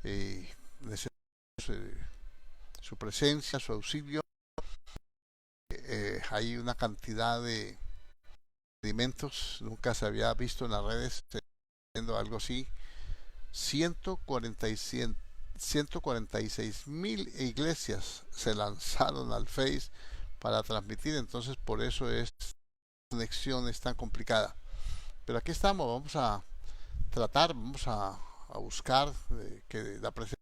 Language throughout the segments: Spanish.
necesitamos su presencia, su auxilio. Hay una cantidad de alimentos, nunca se había visto en las redes haciendo algo así. 146 mil iglesias se lanzaron al Face para transmitir, entonces por eso es la conexión es tan complicada. Pero aquí estamos, vamos a tratar, vamos a buscar que la presencia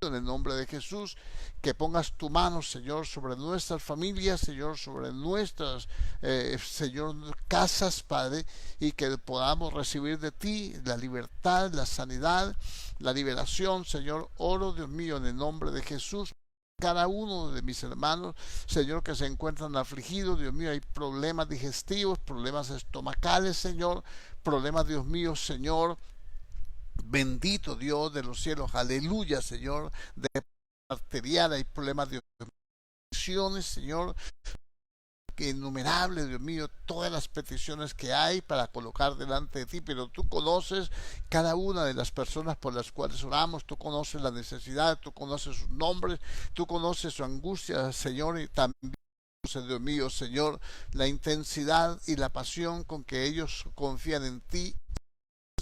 en el nombre de Jesús, que pongas tu mano, Señor, sobre nuestras familias, Señor, sobre nuestras, Señor, casas, Padre, y que podamos recibir de ti la libertad, la sanidad, la liberación, Señor. Oro, Dios mío, en el nombre de Jesús. Cada uno de mis hermanos, Señor, que se encuentran afligidos, Dios mío, hay problemas digestivos, problemas estomacales, Señor, problemas, Dios mío, Señor, bendito Dios de los cielos, aleluya, Señor, de arterial, hay problemas de peticiones, Señor, que innumerables, Dios mío, todas las peticiones que hay para colocar delante de ti, pero tú conoces cada una de las personas por las cuales oramos, tú conoces la necesidad, tú conoces sus nombres, tú conoces su angustia, Señor, y también, Dios mío, Señor, la intensidad y la pasión con que ellos confían en ti,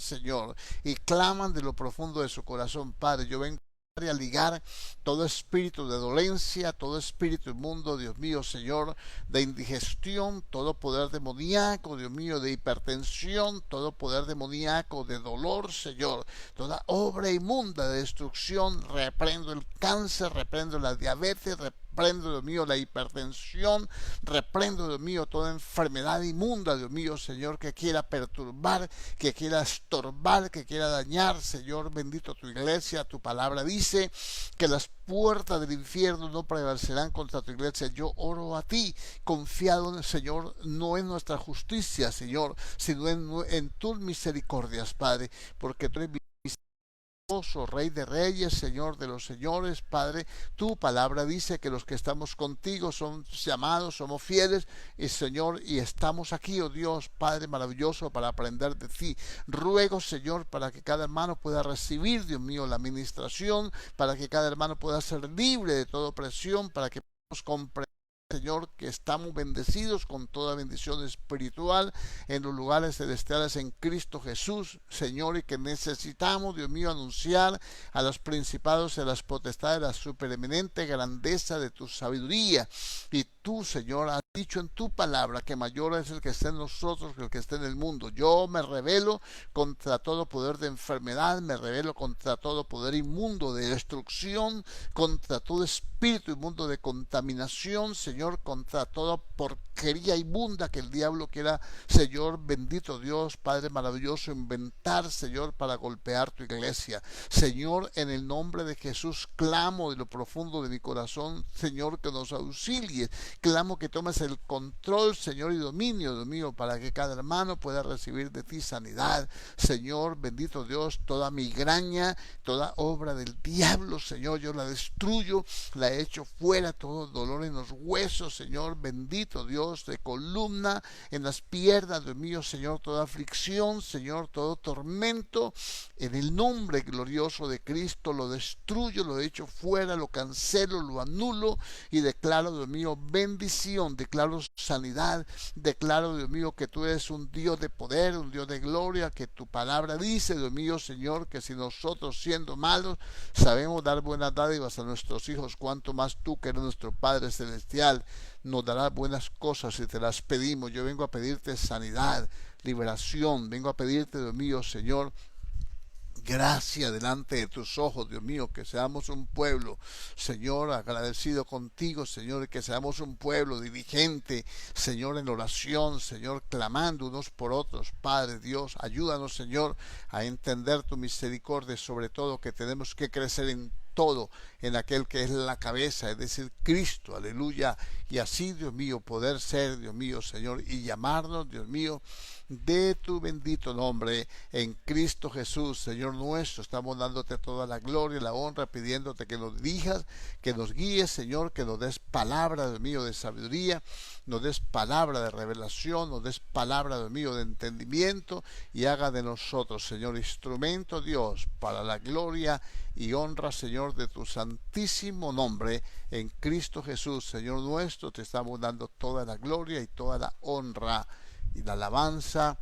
Señor, y claman de lo profundo de su corazón, Padre. Yo vengo a ligar todo espíritu de dolencia, todo espíritu inmundo, Dios mío, Señor, de indigestión, todo poder demoníaco, Dios mío, de hipertensión, todo poder demoníaco de dolor, Señor, toda obra inmunda de destrucción, reprendo el cáncer, reprendo la diabetes, reprendo, Dios mío, la hipertensión, reprendo, Dios mío, toda enfermedad inmunda, Dios mío, Señor, que quiera perturbar, que quiera estorbar, que quiera dañar, Señor, bendito tu iglesia, tu palabra dice que las puertas del infierno no prevalecerán contra tu iglesia. Yo oro a ti, confiado en el Señor, no en nuestra justicia, Señor, sino en tus misericordias, Padre, porque tú eres Rey de reyes, Señor de los señores, Padre, tu palabra dice que los que estamos contigo son llamados, somos fieles, y Señor, y estamos aquí, oh Dios, Padre maravilloso, para aprender de ti. Ruego, Señor, para que cada hermano pueda recibir, Dios mío, la administración, para que cada hermano pueda ser libre de toda opresión, para que podamos comprender Señor, que estamos bendecidos con toda bendición espiritual en los lugares celestiales en Cristo Jesús, Señor, y que necesitamos, Dios mío, anunciar a los principados y a las potestades la supereminente grandeza de tu sabiduría. Y tú, Señor, has dicho en tu palabra que mayor es el que está en nosotros que el que está en el mundo. Yo me rebelo contra todo poder de enfermedad, me rebelo contra todo poder inmundo de destrucción, contra todo espíritu inmundo de contaminación, Señor, contra toda porquería inmunda que el diablo quiera, Señor, bendito Dios, Padre maravilloso, inventar, Señor, para golpear tu iglesia. Señor, en el nombre de Jesús, clamo de lo profundo de mi corazón, Señor, que nos auxilies, clamo que tomes el control, Señor, y dominio, Dios mío, para que cada hermano pueda recibir de ti sanidad. Señor, bendito Dios, toda migraña, toda obra del diablo, Señor, yo la destruyo, la he hecho fuera, todo dolor en los huesos, Señor, bendito Dios, de columna, en las piernas, Dios mío, Señor, toda aflicción, Señor, todo tormento, en el nombre glorioso de Cristo, lo destruyo, lo he hecho fuera, lo cancelo, lo anulo y declaro, Dios mío, bendición, declaro sanidad, declaro, Dios mío, que tú eres un Dios de poder, un Dios de gloria, que tu palabra dice, Dios mío, Señor, que si nosotros siendo malos sabemos dar buenas dádivas a nuestros hijos, cuanto más tú, que eres nuestro Padre celestial, nos darás buenas cosas si te las pedimos. Yo vengo a pedirte sanidad, liberación, vengo a pedirte, Dios mío, Señor, gracia delante de tus ojos, Dios mío, que seamos un pueblo, Señor, agradecido contigo, Señor, y que seamos un pueblo diligente, Señor, en oración, Señor, clamando unos por otros. Padre Dios, ayúdanos, Señor, a entender tu misericordia, sobre todo que tenemos que crecer en todo en aquel que es la cabeza, es decir, Cristo, aleluya, y así, Dios mío, poder ser, Dios mío, Señor, y llamarnos, Dios mío, de tu bendito nombre, en Cristo Jesús, Señor nuestro. Estamos dándote toda la gloria y la honra, pidiéndote que nos dirijas, que nos guíes, Señor, que nos des palabra, Dios mío, de sabiduría, nos des palabra de revelación, nos des palabra, Dios mío, de entendimiento, y haga de nosotros, Señor, instrumento, Dios, para la gloria y honra, Señor, de tu santísimo nombre, en Cristo Jesús, Señor nuestro. Te estamos dando toda la gloria y toda la honra y la alabanza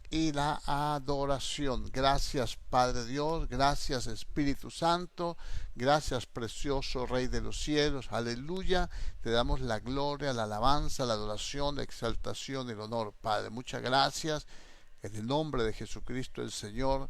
y la adoración. Gracias, Padre Dios, gracias, Espíritu Santo, gracias, precioso Rey de los cielos, aleluya. Te damos la gloria, la alabanza, la adoración, la exaltación y el honor, Padre. Muchas gracias, en el nombre de Jesucristo el Señor.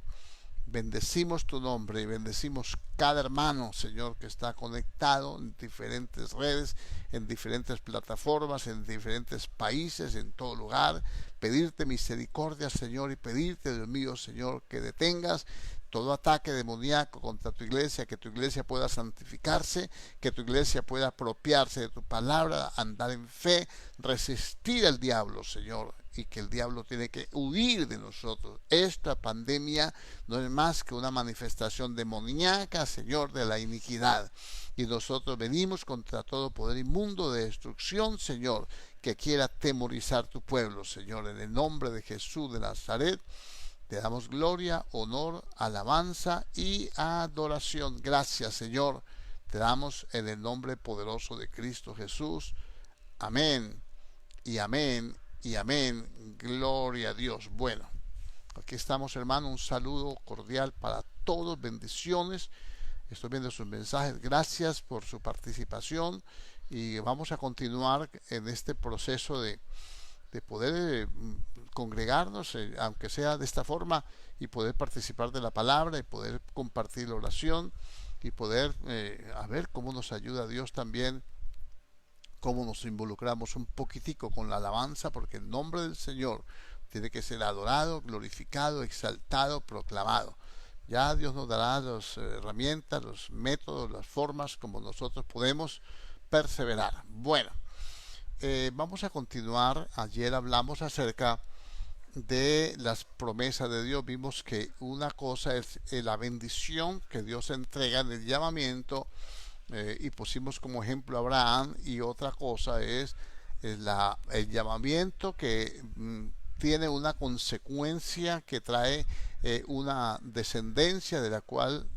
Bendecimos tu nombre y bendecimos cada hermano, Señor, que está conectado en diferentes redes, en diferentes plataformas, en diferentes países, en todo lugar. Pedirte misericordia, Señor, y pedirte, Dios mío, Señor, que detengas todo ataque demoníaco contra tu iglesia, que tu iglesia pueda santificarse, que tu iglesia pueda apropiarse de tu palabra, andar en fe, resistir al diablo, Señor, y que el diablo tiene que huir de nosotros. Esta pandemia no es más que una manifestación demoníaca, Señor, de la iniquidad. Y nosotros venimos contra todo poder inmundo de destrucción, Señor, que quiera atemorizar tu pueblo, Señor. En el nombre de Jesús de Nazaret, te damos gloria, honor, alabanza y adoración. Gracias, Señor. Te damos en el nombre poderoso de Cristo Jesús. Amén y amén y amén. Gloria a Dios. Bueno, aquí estamos, hermano. Un saludo cordial para todos. Bendiciones. Estoy viendo sus mensajes. Gracias por su participación. Y vamos a continuar en este proceso de poder congregarnos, aunque sea de esta forma, y poder participar de la palabra, y poder compartir la oración, y poder a ver cómo nos ayuda Dios también, cómo nos involucramos un poquitico con la alabanza, porque el nombre del Señor tiene que ser adorado, glorificado, exaltado, proclamado. Ya Dios nos dará las herramientas, los métodos, las formas como nosotros podemos perseverar. Bueno, vamos a continuar. Ayer hablamos acerca de las promesas de Dios. Vimos que una cosa es la bendición que Dios entrega en el llamamiento, y pusimos como ejemplo a Abraham, y otra cosa es el llamamiento que tiene una consecuencia que trae una descendencia de la cual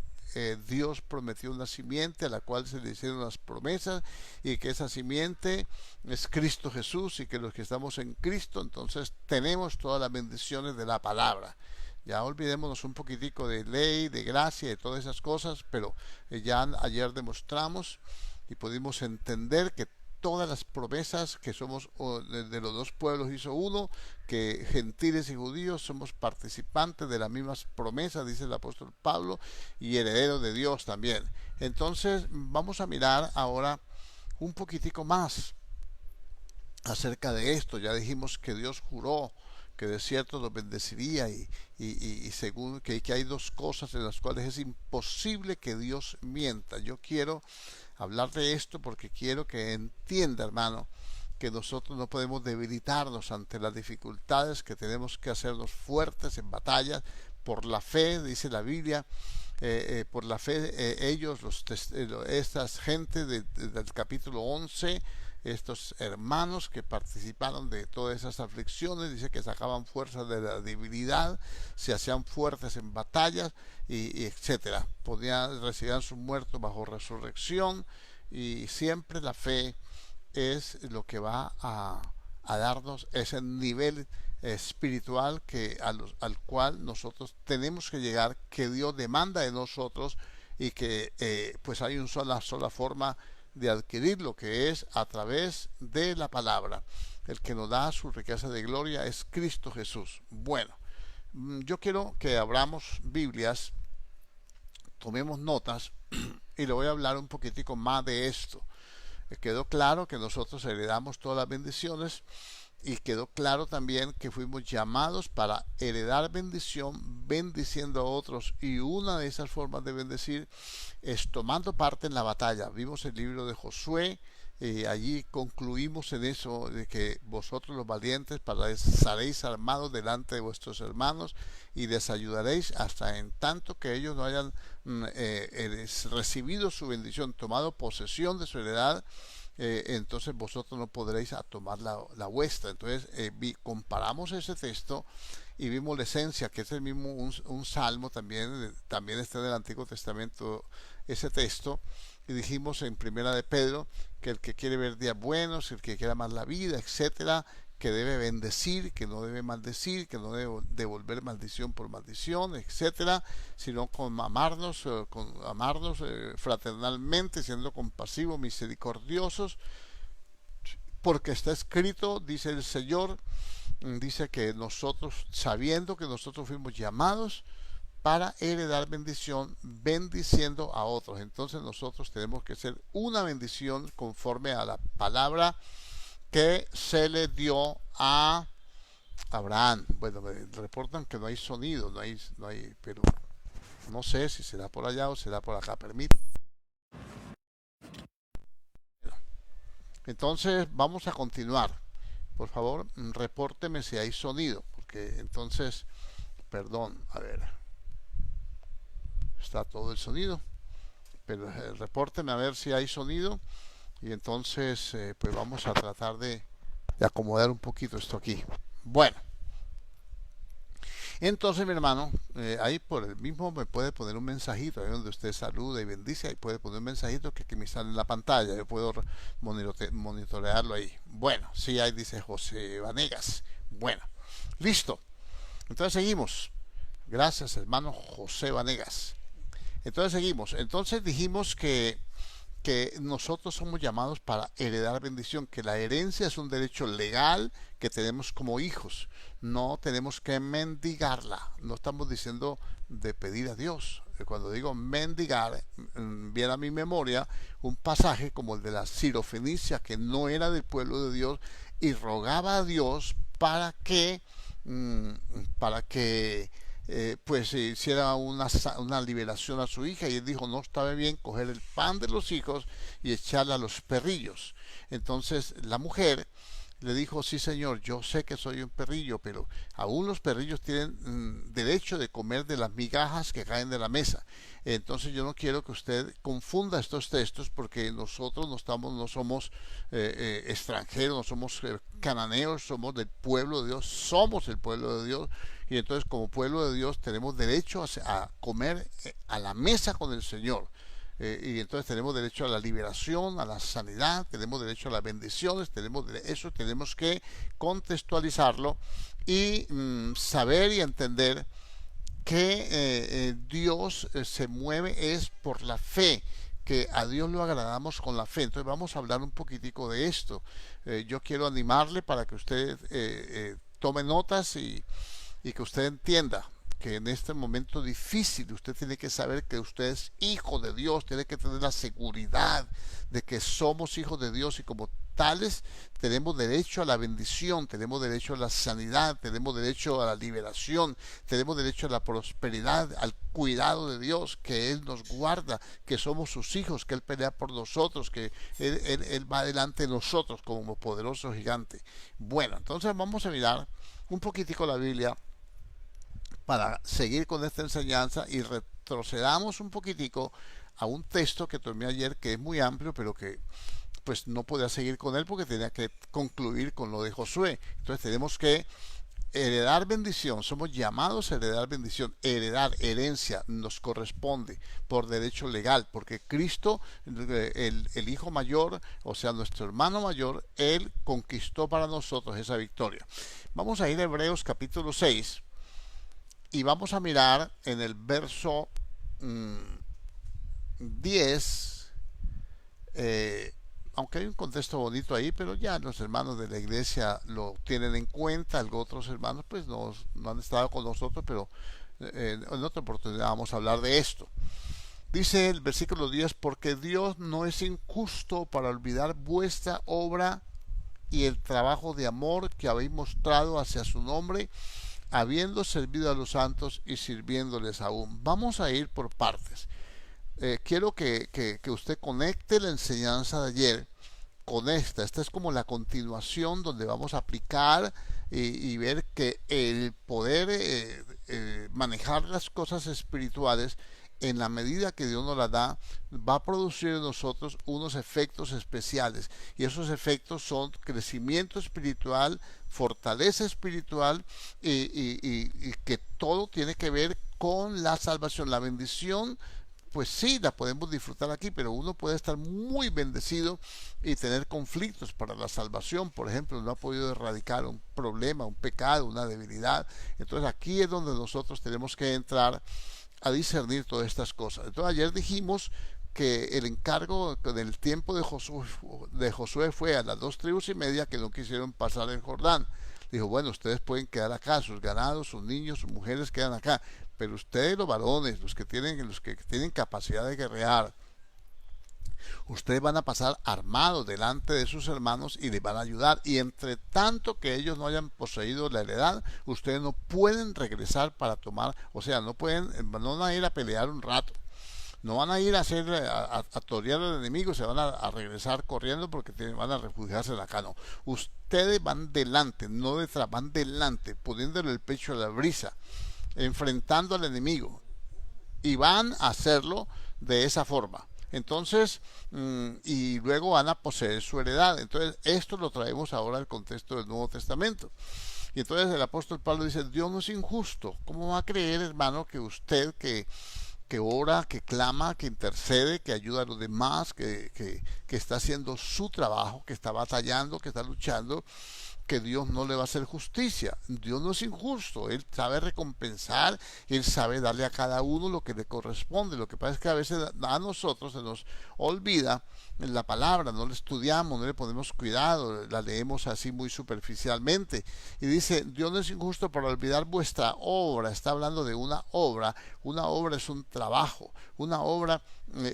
Dios prometió una simiente a la cual se le hicieron las promesas, y que esa simiente es Cristo Jesús, y que los que estamos en Cristo entonces tenemos todas las bendiciones de la palabra. Ya olvidémonos un poquitico de ley, de gracia, de todas esas cosas, pero ya ayer demostramos y pudimos entender que todas las promesas que somos de los dos pueblos hizo uno, que gentiles y judíos somos participantes de las mismas promesas, dice el apóstol Pablo, y herederos de Dios también. Entonces vamos a mirar ahora un poquitico más acerca de esto. Ya dijimos que Dios juró que de cierto los bendeciría, y según que hay dos cosas en las cuales es imposible que Dios mienta. Yo quiero hablar de esto porque quiero que entienda, hermano, que nosotros no podemos debilitarnos ante las dificultades, que tenemos que hacernos fuertes en batallas por la fe, dice la Biblia. Por la fe, ellos, estas gentes del capítulo 11, estos hermanos que participaron de todas esas aflicciones, dice que sacaban fuerzas de la debilidad, se hacían fuertes en batallas, y etcétera. Recibían sus muertos bajo resurrección, y siempre la fe es lo que va a darnos ese nivel espiritual al cual nosotros tenemos que llegar, que Dios demanda de nosotros, y que pues hay una sola forma de adquirir, lo que es a través de la palabra. El que nos da su riqueza de gloria es Cristo Jesús. Bueno, yo quiero que abramos Biblias, tomemos notas, y le voy a hablar un poquitico más de esto. Quedó claro que nosotros heredamos todas las bendiciones, y quedó claro también que fuimos llamados para heredar bendición, bendiciendo a otros, y una de esas formas de bendecir es tomando parte en la batalla. Vimos el libro de Josué, allí concluimos en eso, de que vosotros los valientes pasaréis armados delante de vuestros hermanos, y les ayudaréis hasta en tanto que ellos no hayan recibido su bendición, tomado posesión de su heredad. Entonces vosotros no podréis tomar la vuestra. Entonces comparamos ese texto y vimos la esencia, que es el mismo un salmo, también está en el Antiguo Testamento ese texto, y dijimos en Primera de Pedro que el que quiere ver días buenos, el que quiere amar la vida, etcétera, que debe bendecir, que no debe maldecir, que no debe devolver maldición por maldición, etcétera, sino con amarnos fraternalmente, siendo compasivos, misericordiosos, porque está escrito, dice el Señor, dice que nosotros, sabiendo que nosotros fuimos llamados para heredar bendición, bendiciendo a otros. Entonces nosotros tenemos que ser una bendición conforme a la palabra que se le dio a Abraham. Bueno, me reportan que no hay sonido, no hay, pero no sé si será por allá o será por acá. Permítame. Entonces vamos a continuar. Por favor, repórteme si hay sonido, porque entonces, perdón, a ver, está todo el sonido, pero repórteme a ver si hay sonido. Y entonces pues vamos a tratar de acomodar un poquito esto aquí. Bueno, entonces mi hermano, ahí por el mismo me puede poner un mensajito, ahí donde usted saluda y bendice, ahí puede poner un mensajito que me sale en la pantalla, yo puedo monitorearlo ahí. Bueno, sí, ahí dice José Vanegas. Bueno, listo. Entonces seguimos. Gracias, hermano José Vanegas. Entonces seguimos. Entonces dijimos que nosotros somos llamados para heredar bendición, que la herencia es un derecho legal que tenemos como hijos, no tenemos que mendigarla. No estamos diciendo de pedir a Dios. Cuando digo mendigar, viene a mi memoria un pasaje como el de la Sirofenicia, que no era del pueblo de Dios, y rogaba a Dios para que pues hiciera una liberación a su hija, y él dijo: no estaba bien coger el pan de los hijos y echarle a los perrillos. Entonces la mujer Le dijo, sí señor, yo sé que soy un perrillo, pero aún los perrillos tienen derecho de comer de las migajas que caen de la mesa. Entonces yo no quiero que usted confunda estos textos, porque nosotros no somos extranjeros, no somos cananeos, somos del pueblo de Dios, somos el pueblo de Dios, y entonces como pueblo de Dios tenemos derecho a comer a la mesa con el Señor. Y entonces tenemos derecho a la liberación, a la sanidad, tenemos derecho a las bendiciones, eso tenemos que contextualizarlo y saber y entender que Dios se mueve es por la fe, que a Dios lo agradamos con la fe. Entonces vamos a hablar un poquitico de esto. Yo quiero animarle para que usted tome notas y que usted entienda que en este momento difícil usted tiene que saber que usted es hijo de Dios, tiene que tener la seguridad de que somos hijos de Dios, y como tales tenemos derecho a la bendición, tenemos derecho a la sanidad, tenemos derecho a la liberación, tenemos derecho a la prosperidad, al cuidado de Dios, que Él nos guarda, que somos sus hijos, que Él pelea por nosotros, que Él va delante de nosotros como poderoso gigante. Bueno, entonces vamos a mirar un poquitico la Biblia para seguir con esta enseñanza, y retrocedamos un poquitico a un texto que tomé ayer, que es muy amplio, pero que pues no podía seguir con él porque tenía que concluir con lo de Josué. Entonces tenemos que heredar bendición, somos llamados a heredar bendición, heredar, herencia, nos corresponde por derecho legal, porque Cristo, el Hijo mayor, o sea, nuestro hermano mayor, Él conquistó para nosotros esa victoria. Vamos a ir a Hebreos capítulo 6, y vamos a mirar en el verso 10, aunque hay un contexto bonito ahí, pero ya los hermanos de la iglesia lo tienen en cuenta. Algunos otros hermanos pues no han estado con nosotros, pero en otra oportunidad vamos a hablar de esto. Dice el versículo 10, porque Dios no es injusto para olvidar vuestra obra y el trabajo de amor que habéis mostrado hacia su nombre, habiendo servido a los santos y sirviéndoles aún. Vamos a ir por partes. Quiero que usted conecte la enseñanza de ayer con esta. Esta es como la continuación, donde vamos a aplicar y ver que el poder manejar las cosas espirituales, en la medida que Dios nos la da, va a producir en nosotros unos efectos especiales, y esos efectos son crecimiento espiritual, fortaleza espiritual, y que todo tiene que ver con la salvación. La bendición, pues sí, la podemos disfrutar aquí, pero uno puede estar muy bendecido y tener conflictos para la salvación. Por ejemplo, no ha podido erradicar un problema, un pecado, una debilidad. Entonces aquí es donde nosotros tenemos que entrar a discernir todas estas cosas. Entonces ayer dijimos que el encargo del tiempo de Josué fue a las 2 tribus y media que no quisieron pasar el Jordán. Dijo, bueno, ustedes pueden quedar acá, sus ganados, sus niños, sus mujeres quedan acá, pero ustedes, los varones, los que tienen capacidad de guerrear, ustedes van a pasar armados delante de sus hermanos y les van a ayudar, y entre tanto que ellos no hayan poseído la heredad, ustedes no pueden regresar para tomar, o sea, no van a ir a pelear un rato, no van a ir a hacer a torear al enemigo, se van a regresar corriendo porque van a refugiarse acá. No, ustedes van delante, no detrás, van delante, poniéndole el pecho a la brisa, enfrentando al enemigo, y van a hacerlo de esa forma. Entonces, y luego van a poseer su heredad. Entonces, esto lo traemos ahora al contexto del Nuevo Testamento. Y entonces el apóstol Pablo dice, Dios no es injusto. ¿Cómo va a creer, hermano, que usted que ora, que clama, que intercede, que ayuda a los demás, que está haciendo su trabajo, que está batallando, que está luchando, que Dios no le va a hacer justicia? Dios no es injusto, Él sabe recompensar, Él sabe darle a cada uno lo que le corresponde. Lo que pasa es que a veces a nosotros se nos olvida la palabra, no la estudiamos, no le ponemos cuidado, la leemos así muy superficialmente. Y dice, Dios no es injusto para olvidar vuestra obra. Está hablando de una obra es un trabajo, una obra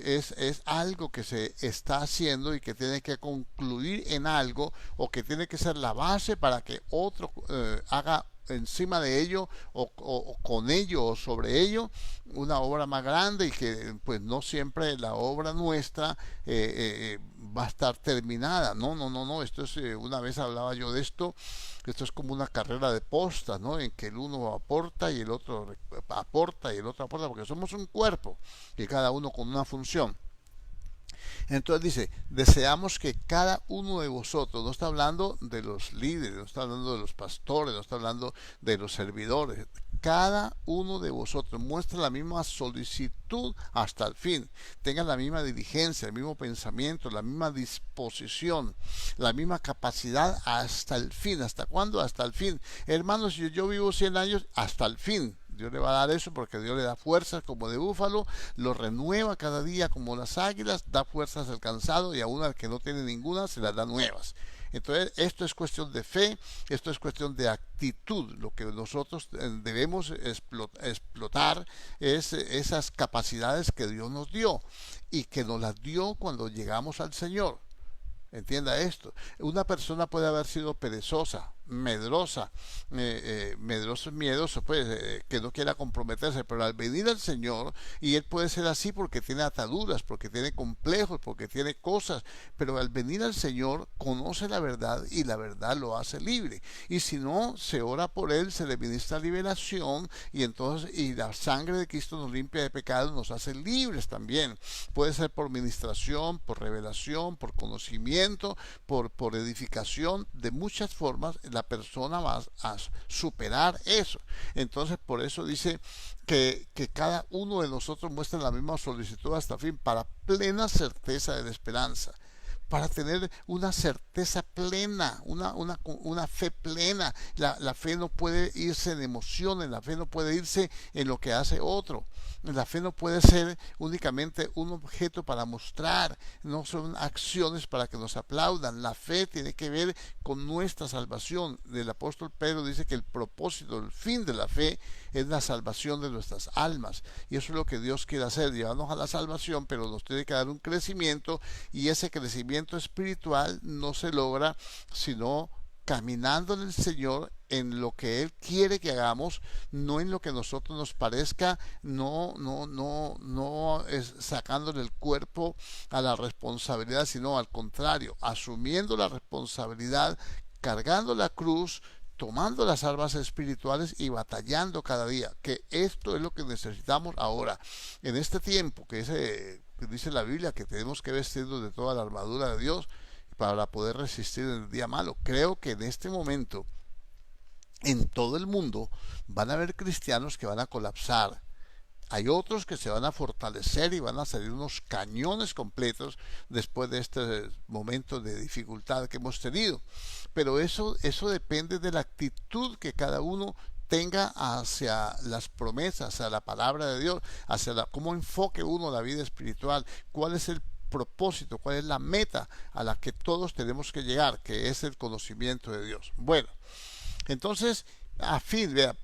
es algo que se está haciendo y que tiene que concluir en algo, o que tiene que ser la base para que otro haga encima de ello o con ello o sobre ello una obra más grande, y que pues no siempre la obra nuestra va a estar terminada. No, esto es, una vez hablaba yo de esto es como una carrera de postas, ¿no? En que el uno aporta y el otro aporta y el otro aporta, porque somos un cuerpo y cada uno con una función. Entonces dice, deseamos que cada uno de vosotros, no está hablando de los líderes, no está hablando de los pastores, no está hablando de los servidores, cada uno de vosotros muestra la misma solicitud hasta el fin, tenga la misma diligencia, el mismo pensamiento, la misma disposición, la misma capacidad hasta el fin. ¿Hasta cuándo? Hasta el fin. Hermanos, si yo vivo 100 años, hasta el fin. Dios le va a dar eso, porque Dios le da fuerzas como de búfalo, lo renueva cada día como las águilas, da fuerzas al cansado y aún al que no tiene ninguna se las da nuevas. Entonces, esto es cuestión de fe, esto es cuestión de actitud. Lo que nosotros debemos explotar es esas capacidades que Dios nos dio y que nos las dio cuando llegamos al Señor. Entienda esto. Una persona puede haber sido perezosa, medrosa, miedoso, pues, que no quiera comprometerse, pero al venir al Señor, y él puede ser así porque tiene ataduras, porque tiene complejos, porque tiene cosas, pero al venir al Señor conoce la verdad y la verdad lo hace libre. Y si no, se ora por él, se le ministra liberación, y entonces, y la sangre de Cristo nos limpia de pecados, nos hace libres también. Puede ser por ministración, por revelación, por conocimiento, por edificación, de muchas formas la persona va a superar eso. Entonces, por eso dice que cada uno de nosotros muestra la misma solicitud hasta el fin, para plena certeza de la esperanza, para tener una certeza plena, una fe plena. La fe no puede irse en emociones, la fe no puede irse en lo que hace otro. La fe no puede ser únicamente un objeto para mostrar, no son acciones para que nos aplaudan. La fe tiene que ver con nuestra salvación. El apóstol Pedro dice que el propósito, el fin de la fe es la salvación de nuestras almas, y eso es lo que Dios quiere hacer, llevarnos a la salvación, pero nos tiene que dar un crecimiento, y ese crecimiento espiritual no se logra sino caminando en el Señor, en lo que Él quiere que hagamos, no en lo que a nosotros nos parezca, no es sacándole el cuerpo a la responsabilidad, sino al contrario, asumiendo la responsabilidad, cargando la cruz, tomando las armas espirituales y batallando cada día, que esto es lo que necesitamos ahora, en este tiempo, que dice la Biblia que tenemos que vestirnos de toda la armadura de Dios para poder resistir en el día malo. Creo que en este momento en todo el mundo van a haber cristianos que van a colapsar. Hay otros que se van a fortalecer y van a salir unos cañones completos después de este momento de dificultad que hemos tenido. Pero eso depende de la actitud que cada uno tenga hacia las promesas, hacia la palabra de Dios, hacia cómo enfoque uno la vida espiritual, cuál es el propósito, cuál es la meta a la que todos tenemos que llegar, que es el conocimiento de Dios. Bueno, entonces, a fin, vea,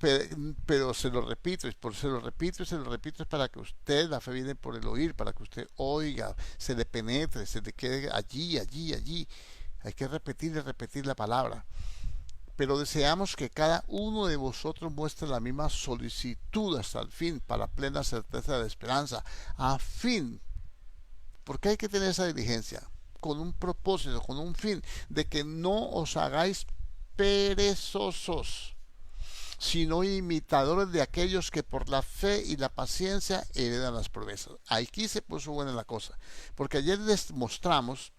pero se lo repito, se lo repito, es para que usted, la fe viene por el oír, para que usted oiga, se le penetre, se le quede allí. Hay que repetir y repetir la palabra. Pero deseamos que cada uno de vosotros muestre la misma solicitud hasta el fin, para plena certeza de la esperanza. A fin, porque hay que tener esa diligencia, con un propósito, con un fin, de que no os hagáis perezosos, sino imitadores de aquellos que por la fe y la paciencia heredan las promesas. Aquí se puso buena la cosa, porque ayer les mostramos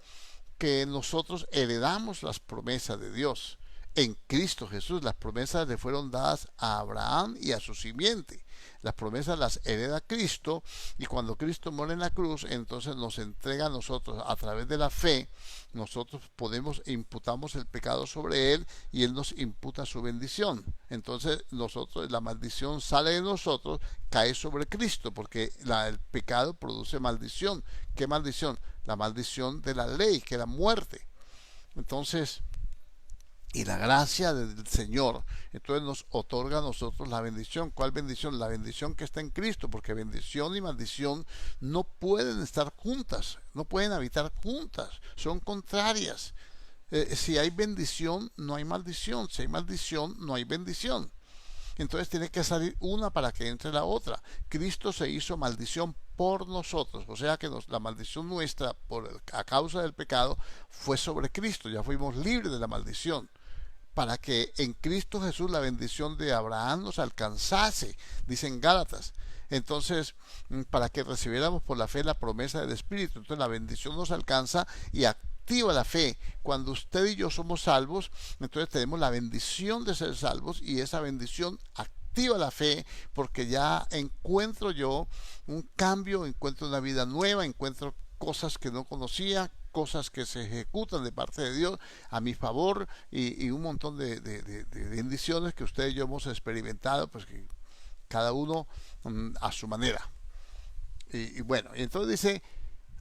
que nosotros heredamos las promesas de Dios en Cristo Jesús. Las promesas le fueron dadas a Abraham y a su simiente. Las promesas las hereda Cristo, y cuando Cristo muere en la cruz, entonces nos entrega a nosotros a través de la fe. Nosotros imputamos el pecado sobre Él y Él nos imputa su bendición. Entonces la maldición sale de nosotros, cae sobre Cristo, porque el pecado produce maldición. ¿Qué maldición? La maldición de la ley, que era muerte. Entonces, y la gracia del Señor entonces nos otorga a nosotros la bendición. ¿Cuál bendición? La bendición que está en Cristo, porque bendición y maldición no pueden estar juntas, no pueden habitar juntas, son contrarias. Si hay bendición, no hay maldición. Si hay maldición, no hay bendición. Entonces tiene que salir una para que entre la otra. Cristo se hizo maldición por nosotros, o sea que la maldición nuestra a causa del pecado fue sobre Cristo, ya fuimos libres de la maldición, para que en Cristo Jesús la bendición de Abraham nos alcanzase, dicen Gálatas. Entonces, para que recibiéramos por la fe la promesa del Espíritu. Entonces la bendición nos alcanza y activa la fe. Cuando usted y yo somos salvos, entonces tenemos la bendición de ser salvos, y esa bendición activa la fe, porque ya encuentro yo un cambio, encuentro una vida nueva, encuentro cosas que no conocía, cosas que se ejecutan de parte de Dios a mi favor, y un montón de bendiciones que usted y yo hemos experimentado, pues que cada uno a su manera. Y bueno, y entonces dice,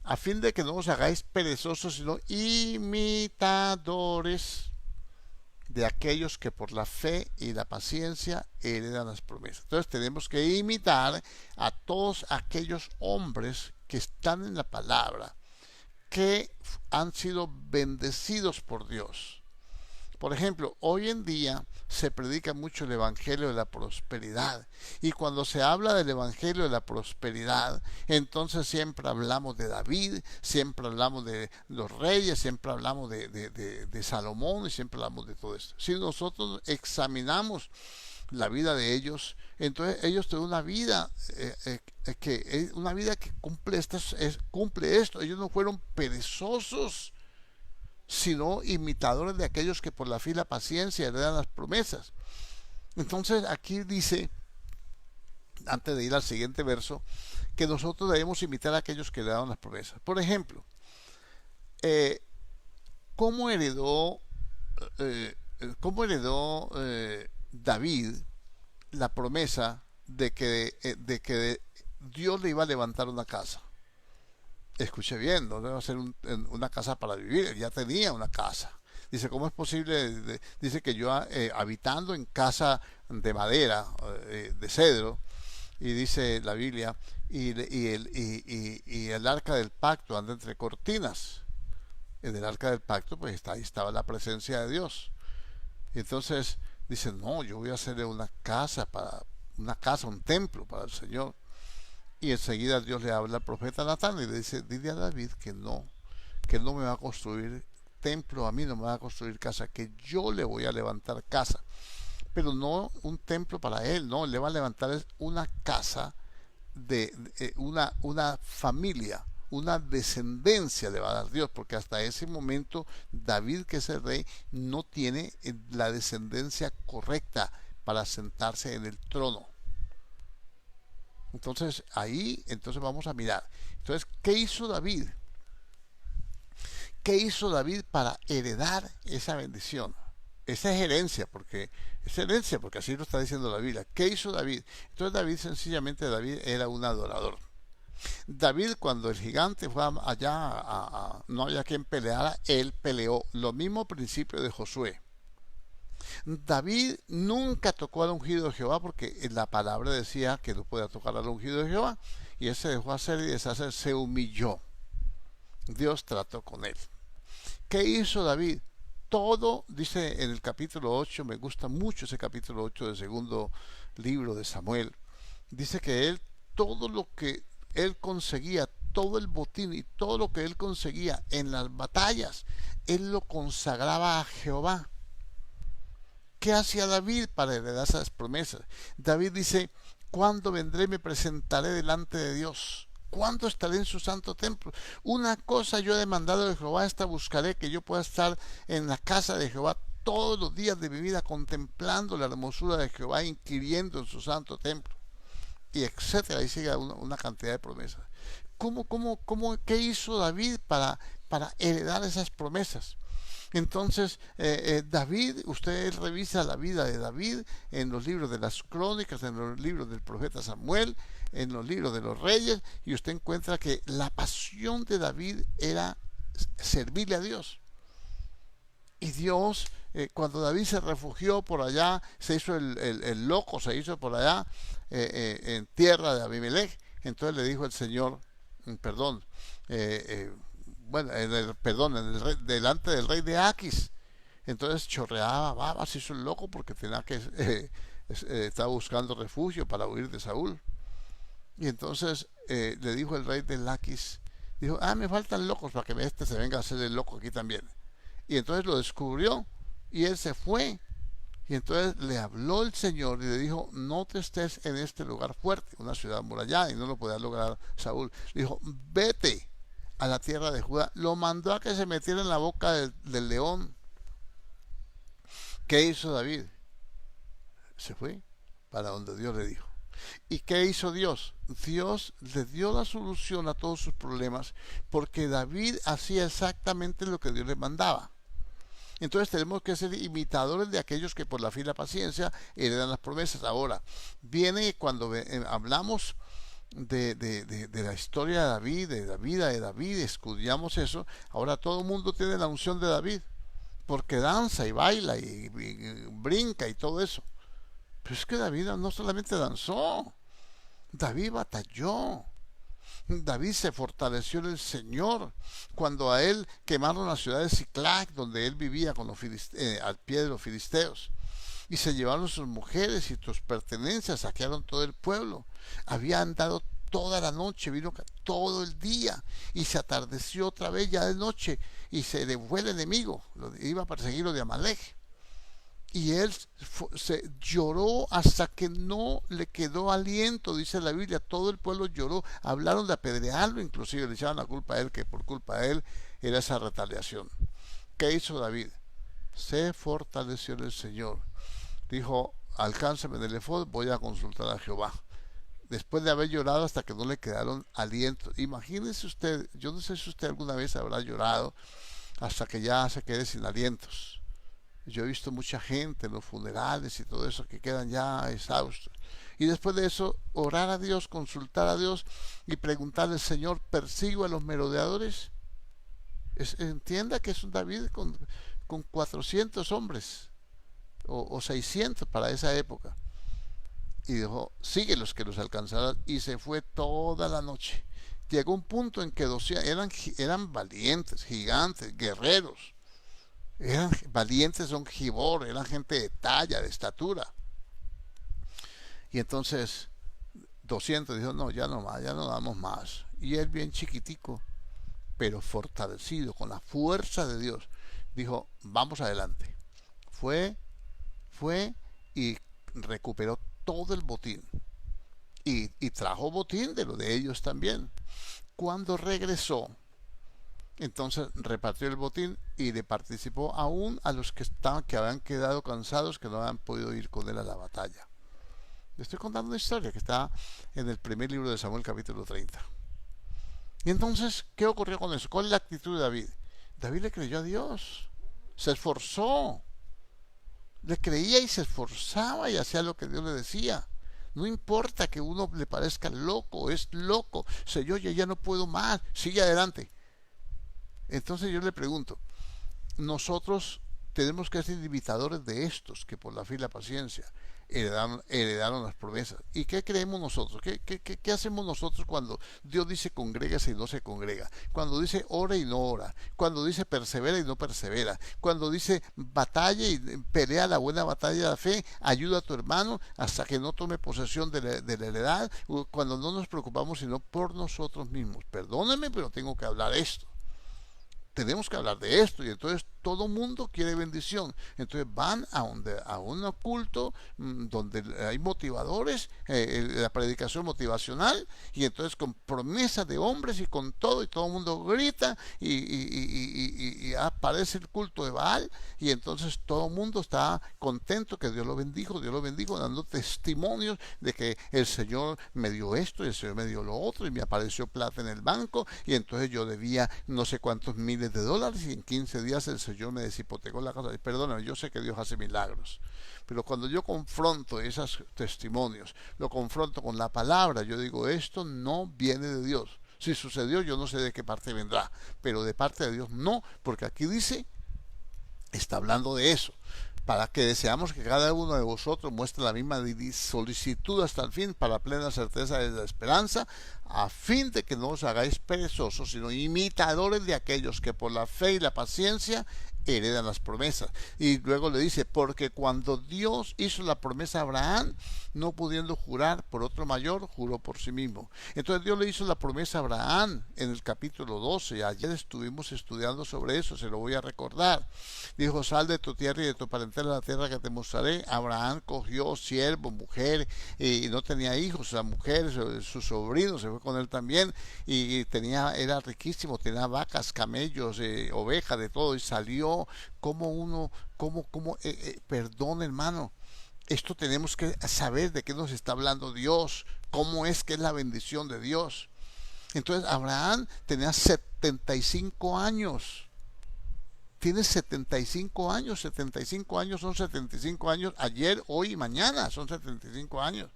a fin de que no os hagáis perezosos, sino imitadores de aquellos que por la fe y la paciencia heredan las promesas. Entonces tenemos que imitar a todos aquellos hombres que están en la palabra, que han sido bendecidos por Dios. Por ejemplo, hoy en día se predica mucho el evangelio de la prosperidad, y cuando se habla del evangelio de la prosperidad, entonces siempre hablamos de David, siempre hablamos de los reyes, siempre hablamos de Salomón, y siempre hablamos de todo esto. Si nosotros examinamos la vida de ellos, entonces ellos tienen una vida que cumple esto. Ellos no fueron perezosos, sino imitadores de aquellos que por la fe y la paciencia heredan las promesas. Entonces aquí dice, antes de ir al siguiente verso, que nosotros debemos imitar a aquellos que heredaron las promesas. Por ejemplo, ¿cómo heredó David la promesa de que Dios le iba a levantar una casa? Escuche bien, no debe ser una casa para vivir, él ya tenía una casa. Dice, ¿cómo es posible? Dice que yo habitando en casa de madera, de cedro, y dice la Biblia, y el arca del pacto anda entre cortinas. En el arca del pacto, pues ahí estaba la presencia de Dios. Y entonces dice, no, yo voy a hacerle una casa, un templo para el Señor. Y enseguida Dios le habla al profeta Natán y le dice, dile a David que él no me va a construir templo, a mí no me va a construir casa, que yo le voy a levantar casa. Pero no un templo para él, no, le va a levantar una casa una familia, una descendencia le va a dar Dios, porque hasta ese momento David, que es el rey, no tiene la descendencia correcta para sentarse en el trono. Entonces entonces vamos a mirar. Entonces, ¿qué hizo David? ¿Qué hizo David para heredar esa bendición? Esa es herencia, porque así lo está diciendo la Biblia. ¿Qué hizo David? Entonces David era un adorador. David, cuando el gigante fue allá, no había quien peleara, él peleó. Lo mismo principio de Josué. David nunca tocó al ungido de Jehová, porque la palabra decía que no podía tocar al ungido de Jehová, y él se dejó hacer y deshacer, se humilló. Dios trató con él. ¿Qué hizo David? Todo, dice en el capítulo 8, me gusta mucho ese capítulo 8 del segundo libro de Samuel, dice que todo lo que él conseguía, todo el botín y todo lo que él conseguía en las batallas, él lo consagraba a Jehová. ¿Qué hacía David para heredar esas promesas? David dice, ¿cuándo vendré y me presentaré delante de Dios? ¿Cuándo estaré en su santo templo? Una cosa yo he demandado de Jehová, esta buscaré, que yo pueda estar en la casa de Jehová todos los días de mi vida, contemplando la hermosura de Jehová, inquiriendo en su santo templo, y etcétera. Ahí sigue una cantidad de promesas. ¿Qué hizo David para heredar esas promesas? Entonces, David, usted revisa la vida de David en los libros de las crónicas, en los libros del profeta Samuel, en los libros de los reyes, y usted encuentra que la pasión de David era servirle a Dios. Y Dios, cuando David se refugió por allá, se hizo el loco, se hizo por allá en tierra de Abimelech, entonces le dijo el Señor, bueno, perdón, delante del rey de Aquis. Entonces chorreaba babas, se hizo el loco porque tenía que estaba buscando refugio para huir de Saúl. Y entonces le dijo el rey de Laquis, dijo, me faltan locos para que este se venga a hacer el loco aquí también. Y entonces lo descubrió y él se fue. Y entonces le habló el Señor y le dijo, no te estés en este lugar fuerte, una ciudad amurallada, y no lo podía lograr Saúl. Le dijo, vete a la tierra de Judá. Lo mandó a que se metiera en la boca del león. ¿Qué hizo David? Se fue para donde Dios le dijo. ¿Y qué hizo Dios? Dios le dio la solución a todos sus problemas porque David hacía exactamente lo que Dios le mandaba. Entonces tenemos que ser imitadores de aquellos que por la fe y la paciencia heredan las promesas. Ahora, viene cuando hablamos de la historia de David, de la vida de David, estudiamos eso. Ahora todo el mundo tiene la unción de David porque danza y baila y brinca y todo eso. Pero es que David no solamente danzó, David batalló. David se fortaleció en el Señor cuando a él quemaron la ciudad de Siclac, donde él vivía con al pie de los filisteos, y se llevaron sus mujeres y sus pertenencias, saquearon todo el pueblo. Había andado toda la noche, vino todo el día y se atardeció otra vez ya de noche y se le fue el enemigo, iba a perseguirlo de Amalek. Y él se lloró hasta que no le quedó aliento, dice la Biblia. Todo el pueblo lloró, hablaron de apedrearlo, inclusive le echaban la culpa a él, que por culpa de él era esa retaliación. ¿Qué hizo David? Se fortaleció en el Señor. Dijo, alcánzame del efod, voy a consultar a Jehová. Después de haber llorado hasta que no le quedaron aliento. Imagínese usted, yo no sé si usted alguna vez habrá llorado hasta que ya se quede sin alientos. Yo he visto mucha gente en los funerales y todo eso que quedan ya exhaustos. Y después de eso, orar a Dios, consultar a Dios y preguntarle, Señor, ¿persigo a los merodeadores? Entienda que es un David con 400 hombres o 600 para esa época. Y dijo, síguelos que los alcanzarán. Y se fue toda la noche. Llegó un punto en que 200, eran valientes, gigantes, guerreros. Eran valientes, son gibor, eran gente de talla, de estatura. Y entonces 200 dijo, no, ya no más, ya no damos más. Y él bien chiquitico, pero fortalecido, con la fuerza de Dios, dijo, vamos adelante. Fue y recuperó todo el botín. Y trajo botín de lo de ellos también. Cuando regresó, entonces repartió el botín y le participó aún a los que habían quedado cansados, que no habían podido ir con él a la batalla. Le estoy contando una historia que está en el primer libro de Samuel, capítulo 30. Y entonces, ¿qué ocurrió con eso? ¿Cuál es la actitud de David? David le creyó a Dios, se esforzó, le creía y se esforzaba y hacía lo que Dios le decía. No importa que uno le parezca loco, es loco. Señor, ya no puedo más, sigue adelante. Entonces yo le pregunto, nosotros tenemos que ser imitadores de estos que por la fe y la paciencia heredaron las promesas. ¿Y qué creemos nosotros? ¿Qué hacemos nosotros cuando Dios dice congrégase y no se congrega? Cuando dice ora y no ora. Cuando dice persevera y no persevera. Cuando dice batalla y pelea la buena batalla de la fe, ayuda a tu hermano hasta que no tome posesión de la heredad. Cuando no nos preocupamos sino por nosotros mismos. Perdónenme, pero tengo que hablar esto. Tenemos que hablar de esto y entonces todo mundo quiere bendición. Entonces van a un culto donde hay motivadores, la predicación motivacional, y entonces con promesas de hombres y con todo, y todo el mundo grita y aparece el culto de Baal, y entonces todo el mundo está contento que Dios lo bendijo, dando testimonios de que el Señor me dio esto y el Señor me dio lo otro y me apareció plata en el banco y entonces yo debía no sé cuántos miles de dólares y en 15 días el Señor me deshipotecó la casa. Perdóname, yo sé que Dios hace milagros, pero cuando yo confronto esos testimonios, lo confronto con la palabra, yo digo, esto no viene de Dios. Si sucedió, yo no sé de qué parte vendrá, pero de parte de Dios no, porque aquí dice, está hablando de eso. para que deseamos que cada uno de vosotros muestre la misma solicitud hasta el fin, para plena certeza de la esperanza, a fin de que no os hagáis perezosos, sino imitadores de aquellos que por la fe y la paciencia heredan las promesas. Y luego le dice, porque cuando Dios hizo la promesa a Abraham, no pudiendo jurar por otro mayor, juró por sí mismo. Entonces Dios le hizo la promesa a Abraham en el capítulo 12. Ayer estuvimos estudiando sobre eso, se lo voy a recordar. Dijo, sal de tu tierra y de tu parentela a la tierra que te mostraré. Abraham cogió siervo, mujer, y no tenía hijos. La mujer, su sobrino, se fue con él también, y era riquísimo, tenía vacas, camellos, ovejas, de todo, y salió perdón, hermano. Esto tenemos que saber de qué nos está hablando Dios, cómo es que es la bendición de Dios. Entonces Abraham tenía 75 años. Tiene 75 años, 75 años son 75 años, ayer, hoy y mañana son 75 años.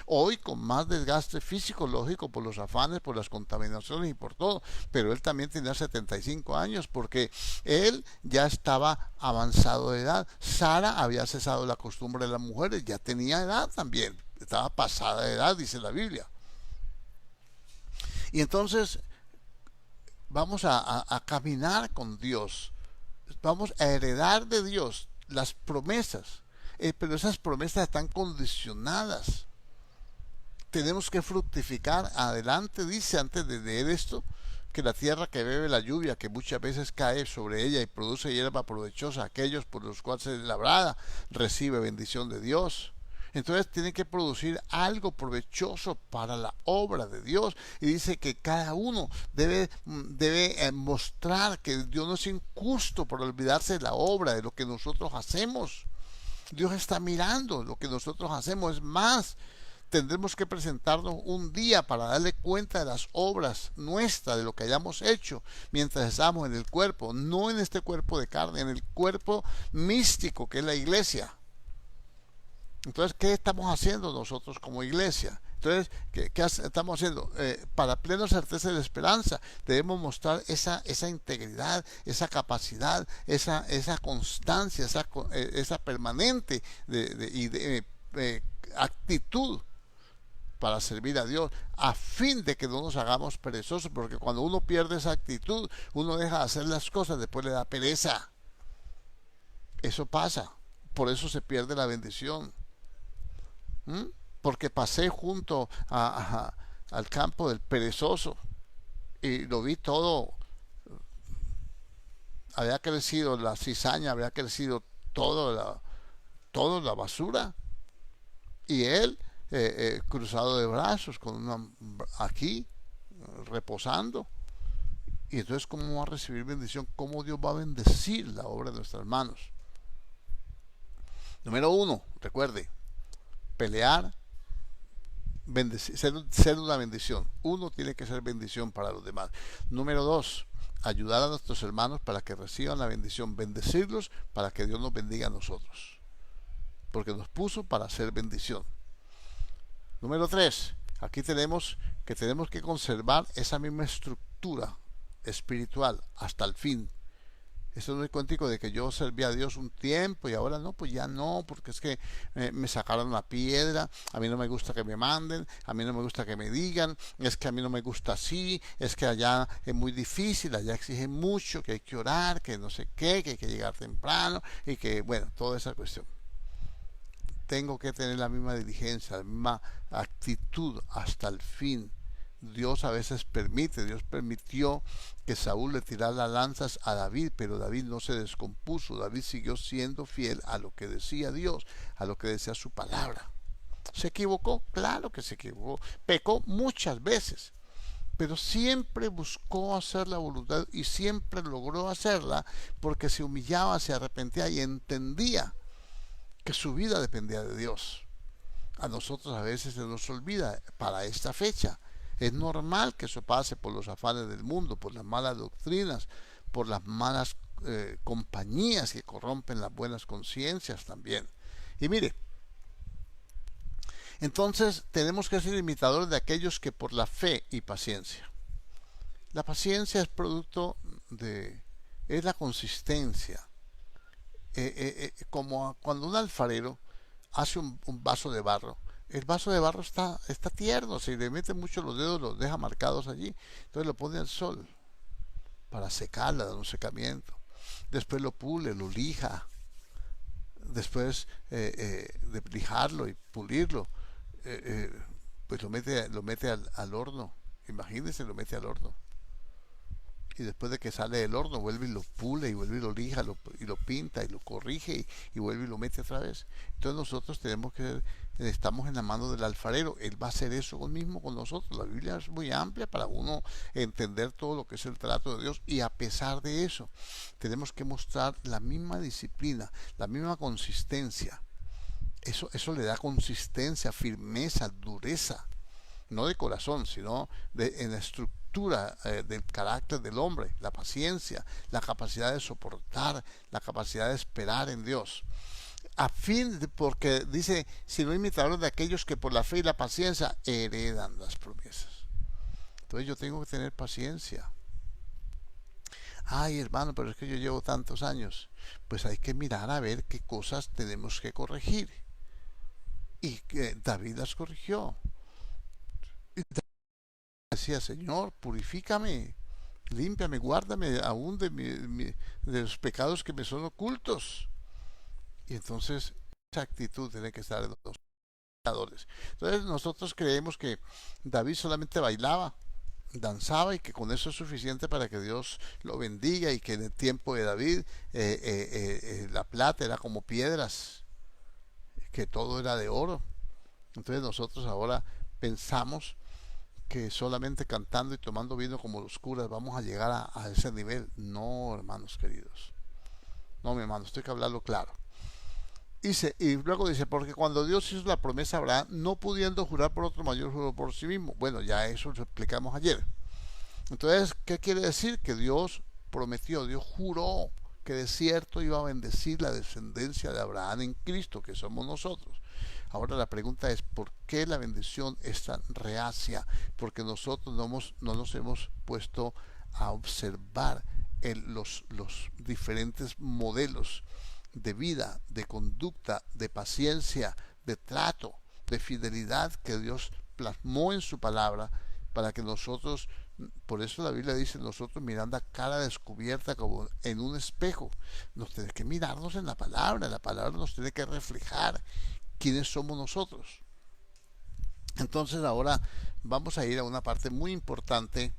Hoy con más desgaste físico, lógico, por los afanes, por las contaminaciones y por todo, pero él también tenía 75 años porque él ya estaba avanzado de edad. Sara había cesado la costumbre de las mujeres, ya tenía edad también, estaba pasada de edad, dice la Biblia. Y entonces vamos a caminar con Dios, vamos a heredar de Dios las promesas, pero esas promesas están condicionadas. Tenemos que fructificar. Adelante dice, antes de leer esto, que la tierra que bebe la lluvia, que muchas veces cae sobre ella y produce hierba provechosa, aquellos por los cuales es labrada, recibe bendición de Dios. Entonces tiene que producir algo provechoso para la obra de Dios. Y dice que cada uno debe mostrar que Dios no es injusto por olvidarse de la obra, de lo que nosotros hacemos. Dios está mirando lo que nosotros hacemos. Es más, tendremos que presentarnos un día para darle cuenta de las obras nuestras, de lo que hayamos hecho mientras estamos en el cuerpo, no en este cuerpo de carne, en el cuerpo místico que es la iglesia. Entonces, ¿qué estamos haciendo nosotros como iglesia? Entonces, ¿qué estamos haciendo? Para plena certeza de la esperanza, debemos mostrar esa integridad, esa capacidad, esa constancia, esa permanente actitud para servir a Dios, a fin de que no nos hagamos perezosos, porque cuando uno pierde esa actitud, uno deja de hacer las cosas, después le da pereza. Eso pasa, por eso se pierde la bendición. Porque pasé junto al campo del perezoso y lo vi todo, había crecido la cizaña, había crecido toda la basura, y él cruzado de brazos, aquí reposando. Y entonces, ¿cómo va a recibir bendición? ¿Cómo Dios va a bendecir la obra de nuestras manos? Número 1, recuerde, pelear, ser una bendición. Uno tiene que ser bendición para los demás. Número 2, ayudar a nuestros hermanos para que reciban la bendición, bendecirlos para que Dios nos bendiga a nosotros, porque nos puso para ser bendición. Número 3, aquí tenemos que conservar esa misma estructura espiritual hasta el fin. Esto no es cuentico de que yo serví a Dios un tiempo y ahora no, pues ya no, porque es que me sacaron la piedra, a mí no me gusta que me manden, a mí no me gusta que me digan, es que a mí no me gusta así, es que allá es muy difícil, allá exigen mucho, que hay que orar, que no sé qué, que hay que llegar temprano y que, bueno, toda esa cuestión. Tengo que tener la misma diligencia, la misma actitud hasta el fin. Dios a veces Dios permitió que Saúl le tirara lanzas a David, pero David no se descompuso. David siguió siendo fiel a lo que decía Dios, a lo que decía su palabra. ¿Se equivocó? Claro que se equivocó. Pecó muchas veces, pero siempre buscó hacer la voluntad y siempre logró hacerla porque se humillaba, se arrepentía y entendía que su vida dependía de Dios. A nosotros a veces se nos olvida para esta fecha. Es normal que eso pase por los afanes del mundo, por las malas doctrinas, por las malas compañías que corrompen las buenas conciencias también. Y mire, entonces tenemos que ser imitadores de aquellos que por la fe y paciencia. La paciencia es producto es la consistencia, como cuando un alfarero hace un vaso de barro. El vaso de barro está tierno, si le mete mucho los dedos los deja marcados allí. Entonces lo pone al sol para secarla, dar un secamiento. Después lo pule, lo lija. Después de lijarlo y pulirlo, pues lo mete al horno. Imagínense, lo mete al horno. Y después de que sale del horno vuelve y lo pule y vuelve y lo lija y lo pinta y lo corrige y vuelve y lo mete otra vez. Entonces nosotros estamos en la mano del alfarero. Él va a hacer eso mismo con nosotros. La Biblia es muy amplia para uno entender todo lo que es el trato de Dios, y a pesar de eso tenemos que mostrar la misma disciplina, la misma consistencia. Eso le da consistencia, firmeza, dureza, no de corazón, sino en la estructura del carácter del hombre, la paciencia, la capacidad de soportar, la capacidad de esperar en Dios. Porque dice, si no imitadores de aquellos que por la fe y la paciencia heredan las promesas. Entonces yo tengo que tener paciencia. Ay, hermano, pero es que yo llevo tantos años. Pues hay que mirar a ver qué cosas tenemos que corregir. Y que David las corrigió. Y decía, Señor, purifícame, límpiame, guárdame aún de los pecados que me son ocultos. Y entonces esa actitud tiene que estar en los pecadores. Entonces nosotros creemos que David solamente bailaba, danzaba, y que con eso es suficiente para que Dios lo bendiga, y que en el tiempo de David la plata era como piedras, que todo era de oro. Entonces nosotros ahora pensamos que solamente cantando y tomando vino como los curas vamos a llegar a ese nivel. No, hermanos queridos. No, mi hermano, estoy que hablarlo claro. Y luego dice, porque cuando Dios hizo la promesa a Abraham, no pudiendo jurar por otro mayor, juró por sí mismo. Bueno, ya eso lo explicamos ayer. Entonces, ¿qué quiere decir? Que Dios prometió, Dios juró que de cierto iba a bendecir la descendencia de Abraham en Cristo, que somos nosotros. Ahora la pregunta es, ¿por qué la bendición es tan reacia? Porque nosotros no nos hemos puesto a observar los diferentes modelos de vida, de conducta, de paciencia, de trato, de fidelidad que Dios plasmó en su palabra, para que nosotros, por eso la Biblia dice, nosotros mirando a cara descubierta como en un espejo, nos tiene que mirarnos en la palabra nos tiene que reflejar quiénes somos nosotros. Entonces ahora vamos a ir a una parte muy importante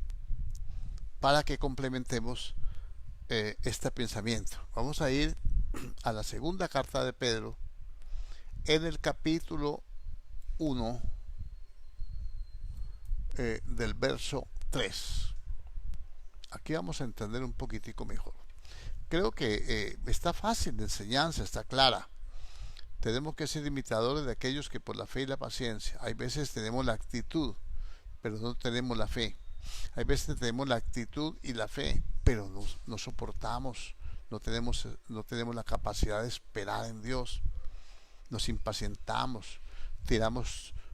para que complementemos este pensamiento. Vamos a ir a la segunda carta de Pedro, en el capítulo 1, del verso 3. Aquí vamos a entender un poquitico mejor. Creo que está fácil de enseñanza, está clara. Tenemos que ser imitadores de aquellos que por la fe y la paciencia. Hay veces tenemos la actitud, pero no tenemos la fe. Hay veces tenemos la actitud y la fe, pero no soportamos. No tenemos la capacidad de esperar en Dios. Nos impacientamos,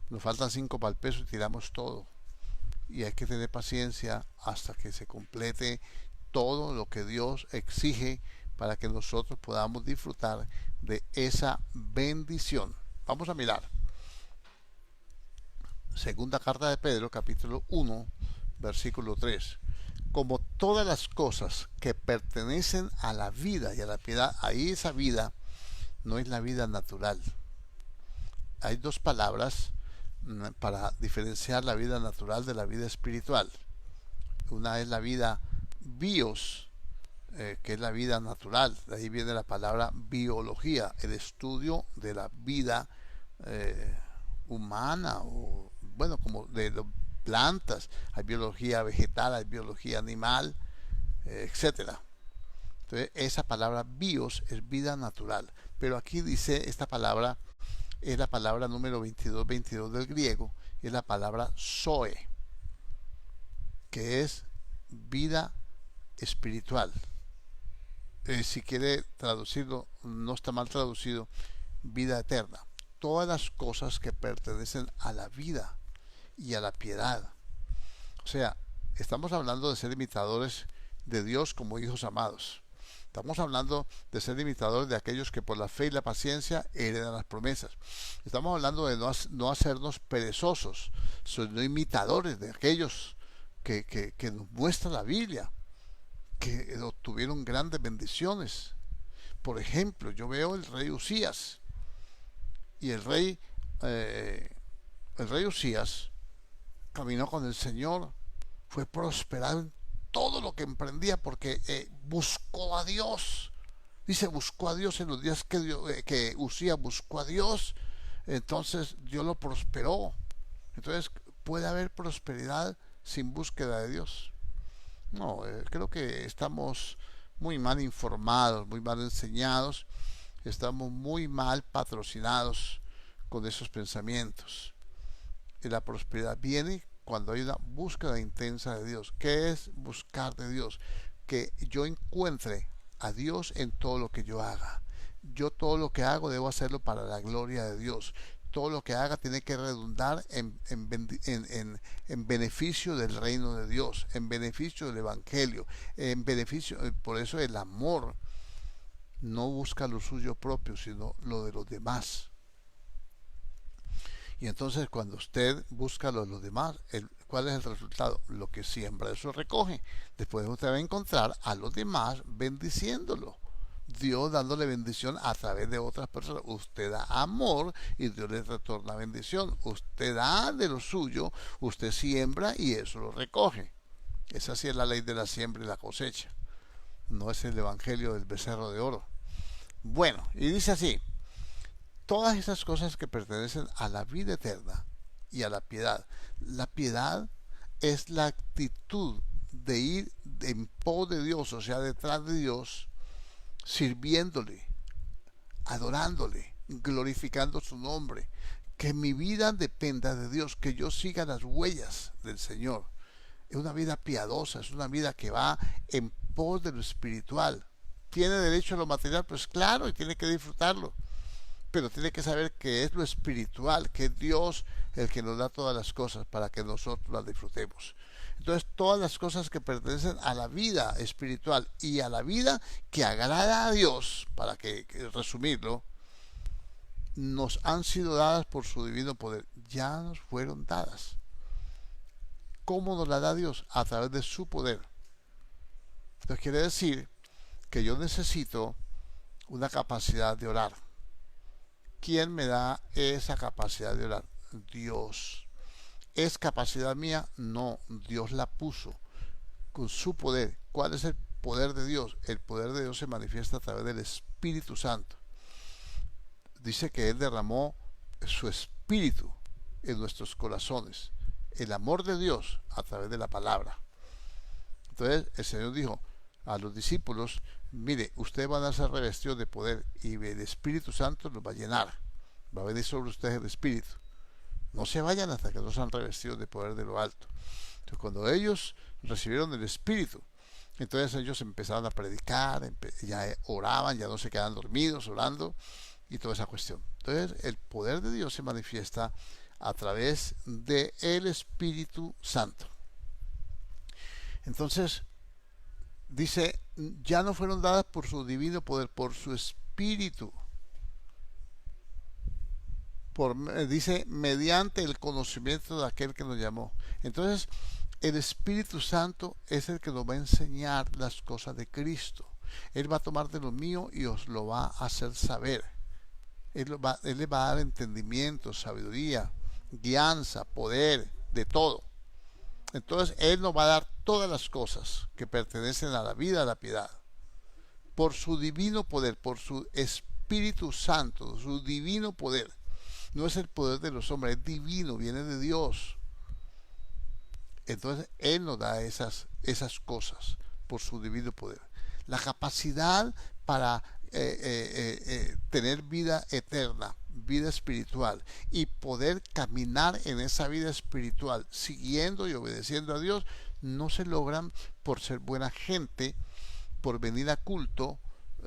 nos faltan 5 para el peso y tiramos todo. Y hay que tener paciencia hasta que se complete todo lo que Dios exige para que nosotros podamos disfrutar de esa bendición. Vamos a mirar. Segunda carta de Pedro, capítulo 1, versículo 3. Como todas las cosas que pertenecen a la vida y a la piedad, ahí esa vida no es la vida natural. Hay dos palabras para diferenciar la vida natural de la vida espiritual. Una es la vida bios, que es la vida natural. De ahí viene la palabra biología, el estudio de la vida humana, o bueno, como de plantas. Hay biología vegetal, hay biología animal, etcétera. Entonces esa palabra bios es vida natural, pero aquí dice esta palabra, es la palabra número 22 del griego, es la palabra zoe, que es vida espiritual. Si quiere traducirlo, no está mal traducido, vida eterna. Todas las cosas que pertenecen a la vida y a la piedad. O sea, estamos hablando de ser imitadores de Dios como hijos amados. Estamos hablando de ser imitadores de aquellos que por la fe y la paciencia heredan las promesas. Estamos hablando de no hacernos perezosos, sino imitadores de aquellos que nos muestra la Biblia, que obtuvieron grandes bendiciones. Por ejemplo, yo veo el rey Usías, y el rey Usías caminó con el Señor, fue prosperado en todo lo que emprendía porque buscó a Dios. Dice, buscó a Dios en los días que Usías buscó a Dios, entonces Dios lo prosperó. Entonces, ¿puede haber prosperidad sin búsqueda de Dios? No, creo que estamos muy mal informados, muy mal enseñados, estamos muy mal patrocinados con esos pensamientos. Y la prosperidad viene cuando hay una búsqueda intensa de Dios. ¿Qué es buscar de Dios? Que yo encuentre a Dios en todo lo que yo haga. Yo todo lo que hago debo hacerlo para la gloria de Dios. Todo lo que haga tiene que redundar en beneficio del reino de Dios, en beneficio del Evangelio, en beneficio, por eso el amor no busca lo suyo propio, sino lo de los demás. Y entonces cuando usted busca lo de los demás, ¿cuál es el resultado? Lo que siembra, eso recoge. Después usted va a encontrar a los demás bendiciéndolo. Dios dándole bendición a través de otras personas. Usted da amor y Dios le retorna bendición. Usted da de lo suyo, usted siembra y eso lo recoge. Esa sí es la ley de la siembra y la cosecha. No es el evangelio del becerro de oro. Bueno, y dice así: todas esas cosas que pertenecen a la vida eterna y a la piedad. La piedad es la actitud de ir en pos de Dios, o sea, detrás de Dios, sirviéndole, adorándole, glorificando su nombre. Que mi vida dependa de Dios, que yo siga las huellas del Señor. Es una vida piadosa, es una vida que va en pos de lo espiritual. ¿Tiene derecho a lo material? Pues claro, y tiene que disfrutarlo. Pero tiene que saber que es lo espiritual, que es Dios el que nos da todas las cosas para que nosotros las disfrutemos. Entonces, todas las cosas que pertenecen a la vida espiritual y a la vida que agrada a Dios, para que resumirlo, nos han sido dadas por su divino poder. Ya nos fueron dadas. ¿Cómo nos la da Dios? A través de su poder. Entonces quiere decir que yo necesito una capacidad de orar. ¿Quién me da esa capacidad de orar? Dios. ¿Es capacidad mía? No, Dios la puso con su poder. ¿Cuál es el poder de Dios? El poder de Dios se manifiesta a través del Espíritu Santo. Dice que Él derramó su Espíritu en nuestros corazones. El amor de Dios a través de la palabra. Entonces el Señor dijo a los discípulos: mire, ustedes van a ser revestidos de poder y el Espíritu Santo los va a llenar. Va a venir sobre ustedes el Espíritu. No se vayan hasta que no sean revestidos de poder de lo alto. Entonces, cuando ellos recibieron el Espíritu, entonces ellos empezaron a predicar, ya oraban, ya no se quedaban dormidos orando y toda esa cuestión. Entonces, el poder de Dios se manifiesta a través del Espíritu Santo. Entonces, dice, ya no fueron dadas por su divino poder, por su Espíritu. Dice, mediante el conocimiento de aquel que nos llamó. Entonces, el Espíritu Santo es el que nos va a enseñar las cosas de Cristo. Él va a tomar de lo mío y os lo va a hacer saber. Él le va a dar entendimiento, sabiduría, guianza, poder, de todo. Entonces Él nos va a dar todas las cosas que pertenecen a la vida, a la piedad, por su divino poder, por su Espíritu Santo, su divino poder. No es el poder de los hombres, es divino, viene de Dios. Entonces Él nos da esas cosas por su divino poder. La capacidad para tener vida eterna, vida espiritual, y poder caminar en esa vida espiritual siguiendo y obedeciendo a Dios, no se logran por ser buena gente, por venir a culto,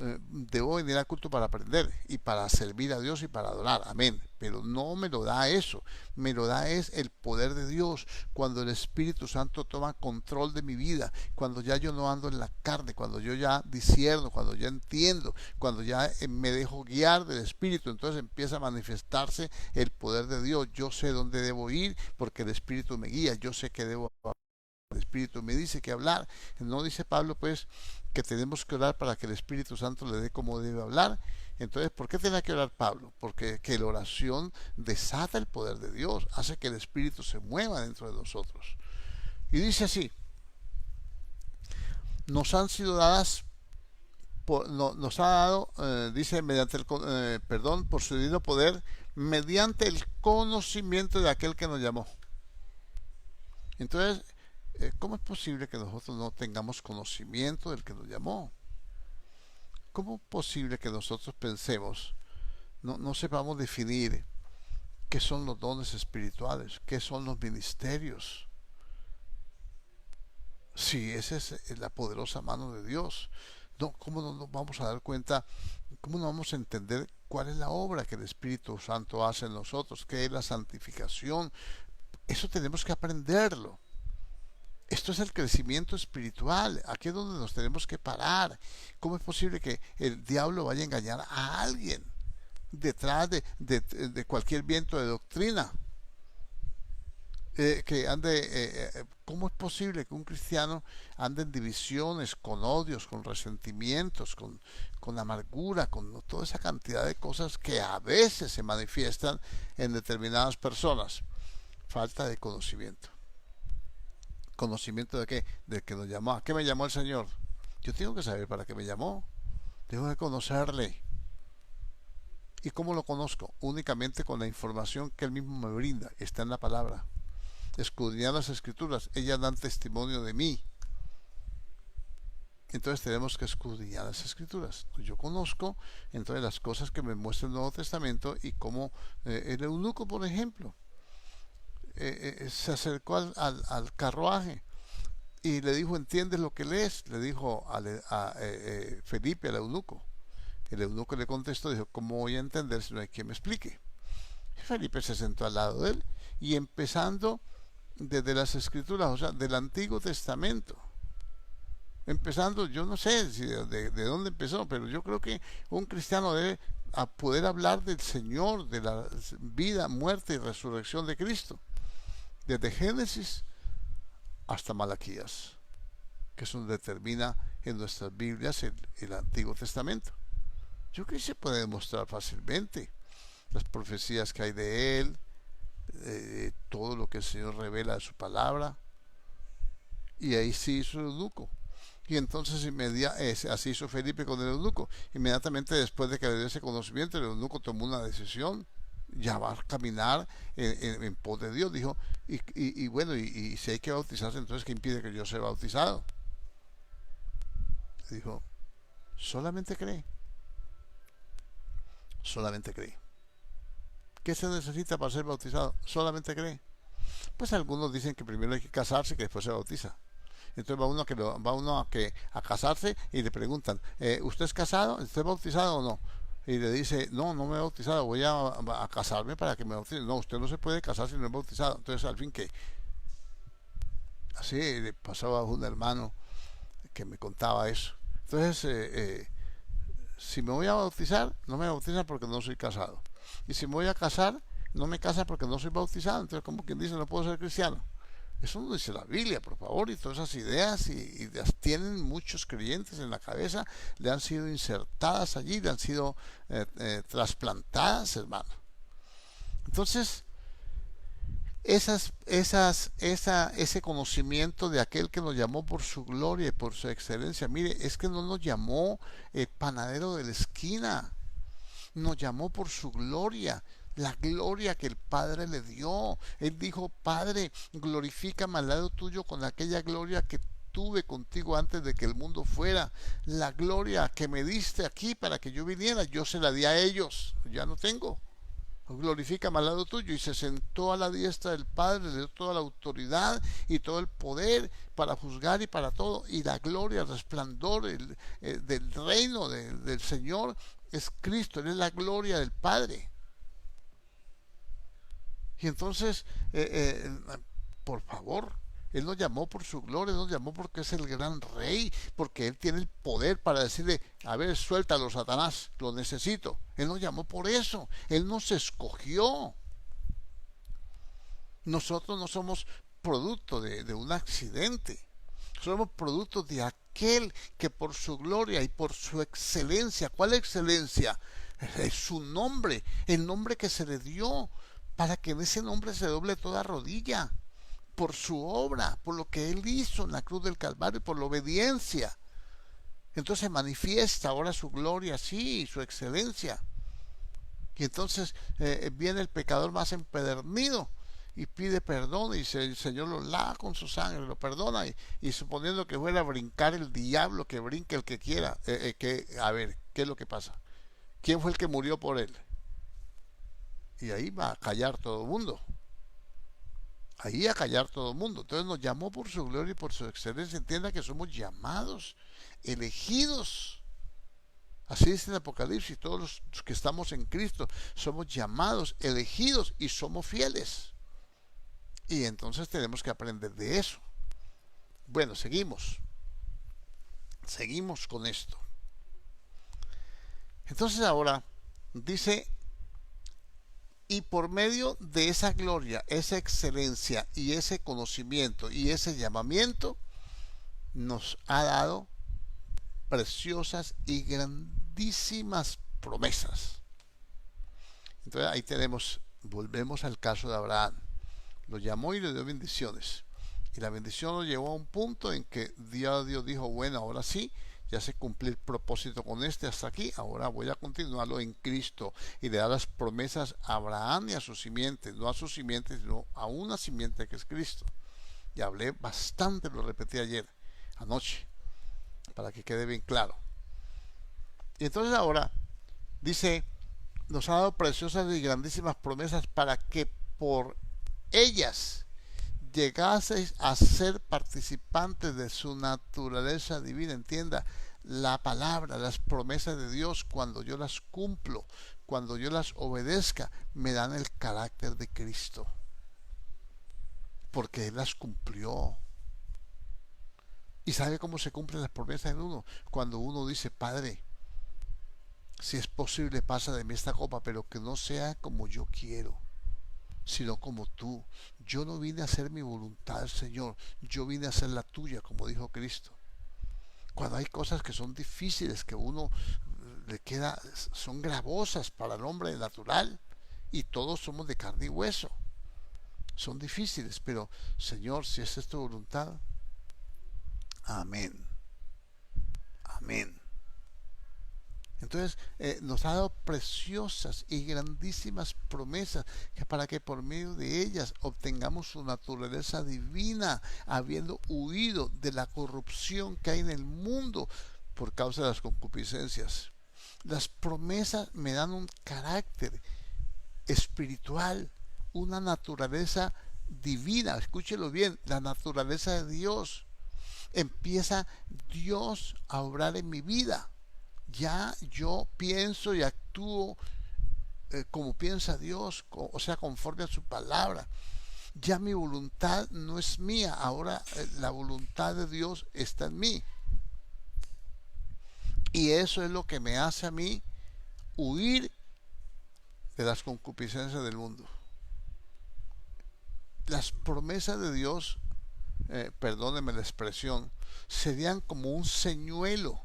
debo venir al culto para aprender y para servir a Dios y para adorar, amén, pero no me lo da eso, me lo da es el poder de Dios, cuando el Espíritu Santo toma control de mi vida, cuando ya yo no ando en la carne, cuando yo ya discierno, cuando ya entiendo, cuando ya me dejo guiar del Espíritu, entonces empieza a manifestarse el poder de Dios. Yo sé dónde debo ir porque el Espíritu me guía, yo sé que debo, el Espíritu me dice que hablar. No dice Pablo pues que tenemos que orar para que el Espíritu Santo le dé cómo debe hablar. Entonces, ¿por qué tenía que orar Pablo? Porque que la oración desata el poder de Dios, hace que el Espíritu se mueva dentro de nosotros. Y dice así: nos han sido dadas, nos ha dado, dice, mediante el, perdón, por su divino poder, mediante el conocimiento de aquel que nos llamó. Entonces, ¿cómo es posible que nosotros no tengamos conocimiento del que nos llamó? ¿Cómo es posible que nosotros pensemos, no sepamos definir qué son los dones espirituales, qué son los ministerios? Sí, esa es la poderosa mano de Dios. No, ¿cómo no nos vamos a dar cuenta? ¿Cómo no vamos a entender cuál es la obra que el Espíritu Santo hace en nosotros? ¿Qué es la santificación? Eso tenemos que aprenderlo. Esto es el crecimiento espiritual. Aquí es donde nos tenemos que parar. ¿Cómo es posible que el diablo vaya a engañar a alguien detrás de cualquier viento de doctrina? Que ande, ¿cómo es posible que un cristiano ande en divisiones, con odios, con resentimientos, con amargura, con toda esa cantidad de cosas que a veces se manifiestan en determinadas personas? Falta de conocimiento. ¿Conocimiento de qué? De que nos llamó. ¿A qué me llamó el Señor? Yo tengo que saber para qué me llamó. Tengo que conocerle. ¿Y cómo lo conozco? Únicamente con la información que Él mismo me brinda. Está en la palabra. Escudriñar las Escrituras. Ellas dan testimonio de mí. Entonces tenemos que escudriñar las Escrituras. Yo conozco entonces las cosas que me muestra el Nuevo Testamento y como el eunuco, por ejemplo, se acercó al carruaje y le dijo: ¿entiendes lo que lees? Le dijo a Felipe, al eunuco. El eunuco le contestó, dijo: ¿cómo voy a entender si no hay quien me explique? Felipe se sentó al lado de él y empezando desde las Escrituras, o sea, del Antiguo Testamento, empezando, yo no sé si de dónde empezó, pero yo creo que un cristiano debe poder hablar del Señor, de la vida, muerte y resurrección de Cristo, desde Génesis hasta Malaquías, que eso determina en nuestras Biblias el Antiguo Testamento. Yo creo que se puede demostrar fácilmente las profecías que hay de Él, todo lo que el Señor revela de su palabra. Y ahí sí hizo el eunuco. Y entonces así hizo Felipe con el eunuco. Inmediatamente después de que le dio ese conocimiento, el eunuco tomó una decisión. Ya va a caminar en pos de Dios. Dijo, bueno, y si hay que bautizarse, entonces ¿qué impide que yo sea bautizado? Dijo: solamente cree. Solamente cree. ¿Qué se necesita para ser bautizado? Solamente cree. Pues algunos dicen que primero hay que casarse y que después se bautiza. Entonces va uno a casarse y le preguntan: ¿usted es casado? ¿Usted es bautizado o no? Y le dice: no me he bautizado, voy a casarme para que me bautice. No, usted no se puede casar si no es bautizado. Entonces, al fin, que así le pasaba a un hermano que me contaba eso. Entonces, si me voy a bautizar, no me bautizan porque no soy casado. Y si me voy a casar, no me casan porque no soy bautizado. Entonces, como quien dice, no puedo ser cristiano. Eso no dice la Biblia, por favor. Y todas esas ideas y las tienen muchos creyentes en la cabeza, le han sido insertadas allí, le han sido trasplantadas, hermano. Entonces, ese conocimiento de aquel que nos llamó por su gloria y por su excelencia. Mire, es que no nos llamó el panadero de la esquina, nos llamó por su gloria, la gloria que el Padre le dio. Él dijo: Padre, glorifícame al lado tuyo con aquella gloria que tuve contigo antes de que el mundo fuera. La gloria que me diste aquí para que yo viniera, yo se la di a ellos, ya no tengo. glorifícame al lado tuyo. Y se sentó a la diestra del Padre, le dio toda la autoridad y todo el poder para juzgar y para todo. Y la gloria, el resplandor del reino del Señor es Cristo. Él es la gloria del Padre. Y entonces, por favor, Él nos llamó por su gloria, Él nos llamó porque es el gran rey, porque Él tiene el poder para decirle, a ver, suéltalo, Satanás, lo necesito. Él nos llamó por eso, Él nos escogió. Nosotros no somos producto de un accidente, somos producto de aquel que por su gloria y por su excelencia, ¿cuál excelencia? Es su nombre, el nombre que se le dio, para que en ese nombre se doble toda rodilla, por su obra, por lo que Él hizo en la cruz del Calvario, por la obediencia. Entonces se manifiesta ahora su gloria, sí, su excelencia. Y entonces viene el pecador más empedernido y pide perdón, y el Señor lo lava con su sangre, lo perdona, y suponiendo que fuera a brincar el diablo, que brinque el que quiera, a ver, ¿qué es lo que pasa? ¿Quién fue el que murió por él? Y ahí va a callar todo el mundo. Ahí a callar todo el mundo. Entonces nos llamó por su gloria y por su excelencia. Entienda que somos llamados, elegidos. Así dice en Apocalipsis, todos los que estamos en Cristo somos llamados, elegidos y somos fieles. Y entonces tenemos que aprender de eso. Bueno, seguimos con esto. Entonces ahora dice, y por medio de esa gloria, esa excelencia y ese conocimiento y ese llamamiento, nos ha dado preciosas y grandísimas promesas. Entonces ahí volvemos al caso de Abraham. Lo llamó y le dio bendiciones. Y la bendición lo llevó a un punto en que Dios dijo, bueno, ahora sí, ya se cumplió el propósito con hasta aquí, ahora voy a continuarlo en Cristo. Y le da las promesas a Abraham y a su simiente, no a su simiente, sino a una simiente que es Cristo. Y hablé bastante, lo repetí anoche, para que quede bien claro. Y entonces ahora dice, nos ha dado preciosas y grandísimas promesas para que por ellas llegaseis a ser participantes de su naturaleza divina. Entienda, la palabra, las promesas de Dios, cuando yo las cumplo, cuando yo las obedezca, me dan el carácter de Cristo, porque Él las cumplió. ¿Y sabe cómo se cumplen las promesas en uno? Cuando uno dice, Padre, si es posible, pasa de mí esta copa, pero que no sea como yo quiero, sino como tú. Yo no vine a hacer mi voluntad, Señor, yo vine a hacer la tuya, como dijo Cristo. Cuando hay cosas que son difíciles, que uno le queda, son gravosas para el hombre natural, y todos somos de carne y hueso, son difíciles, pero Señor, si esa es tu voluntad, amén, amén. Entonces nos ha dado preciosas y grandísimas promesas para que por medio de ellas obtengamos su naturaleza divina, habiendo huido de la corrupción que hay en el mundo por causa de las concupiscencias. Las promesas me dan un carácter espiritual, una naturaleza divina. Escúchelo bien, la naturaleza de Dios. Empieza Dios a obrar en mi vida. Ya yo pienso y actúo como piensa Dios, o sea, conforme a su palabra. Ya mi voluntad no es mía, ahora la voluntad de Dios está en mí. Y eso es lo que me hace a mí huir de las concupiscencias del mundo. Las promesas de Dios, perdónenme la expresión, serían como un señuelo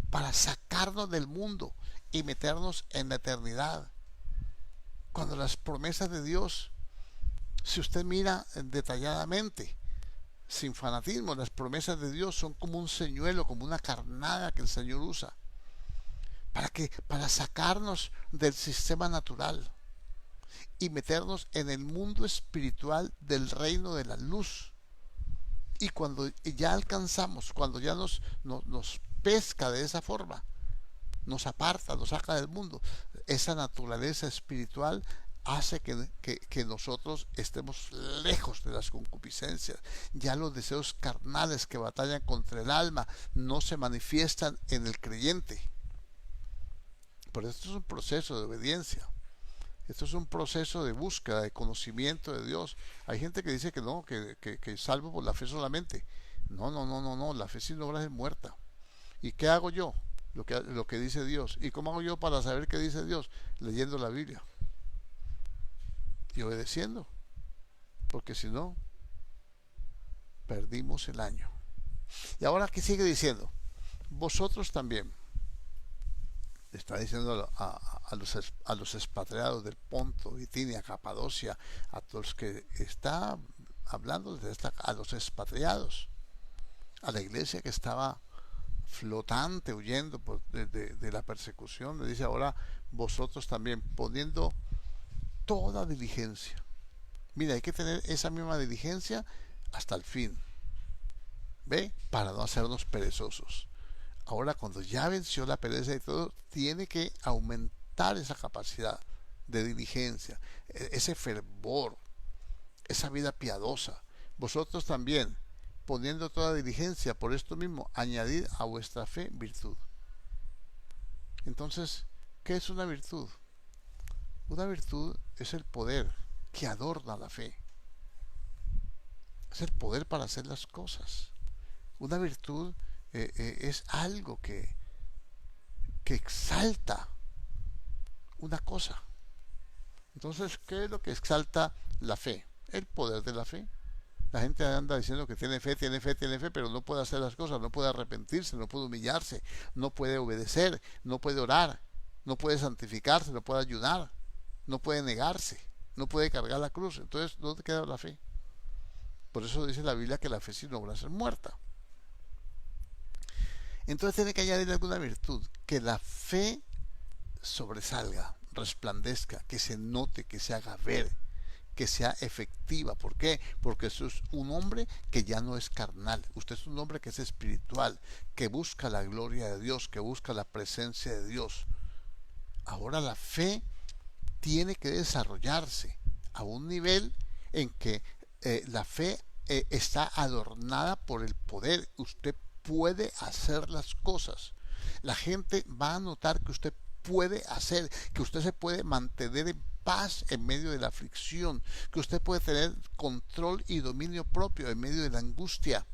para sacarnos del mundo y meternos en la eternidad. Cuando las promesas de Dios, si usted mira detalladamente, sin fanatismo, las promesas de Dios son como un señuelo, como una carnada que el Señor usa para sacarnos del sistema natural y meternos en el mundo espiritual del reino de la luz. Y cuando ya alcanzamos, cuando ya nos pesca de esa forma, nos aparta, nos saca del mundo, esa naturaleza espiritual hace que nosotros estemos lejos de las concupiscencias. Ya los deseos carnales que batallan contra el alma no se manifiestan en el creyente. Pero esto es un proceso de obediencia. Esto es un proceso de búsqueda, de conocimiento de Dios. Hay gente que dice que no, que salvo por la fe solamente. No, no, no, no, no. La fe sin obras es muerta. ¿Y qué hago yo? Lo que dice Dios. ¿Y cómo hago yo para saber qué dice Dios? Leyendo la Biblia y obedeciendo, porque si no, perdimos el año. Y ahora aquí sigue diciendo, vosotros también, está diciendo a los expatriados del Ponto, Bitinia, Capadocia, a todos los que está hablando a los expatriados, a la iglesia que estaba flotante, huyendo de la persecución. Le dice ahora, vosotros también, poniendo toda diligencia. Mira, hay que tener esa misma diligencia hasta el fin. ¿Ve? Para no hacernos perezosos. Ahora, cuando ya venció la pereza y todo, tiene que aumentar esa capacidad de diligencia, ese fervor, esa vida piadosa. Vosotros también, poniendo toda diligencia, por esto mismo, añadid a vuestra fe virtud. Entonces, ¿qué es una virtud? Una virtud es el poder que adorna la fe. Es el poder para hacer las cosas. Una virtud es algo que exalta una cosa. Entonces, ¿qué es lo que exalta la fe? El poder de la fe. La gente anda diciendo que tiene fe, tiene fe, tiene fe, pero no puede hacer las cosas, no puede arrepentirse, no puede humillarse, no puede obedecer, no puede orar, no puede santificarse, no puede ayunar, no puede negarse, no puede cargar la cruz. Entonces, ¿dónde queda la fe? Por eso dice la Biblia que la fe sin obras es muerta. Entonces tiene que añadir alguna virtud, que la fe sobresalga, resplandezca, que se note, que se haga ver, que sea efectiva. ¿Por qué? Porque eso es un hombre que ya no es carnal. Usted es un hombre que es espiritual, que busca la gloria de Dios, que busca la presencia de Dios. Ahora la fe tiene que desarrollarse a un nivel en que la fe está adornada por el poder. Usted puede hacer las cosas. La gente va a notar que usted puede hacer, que usted se puede mantener en paz en medio de la aflicción, que usted puede tener control y dominio propio en medio de la angustia,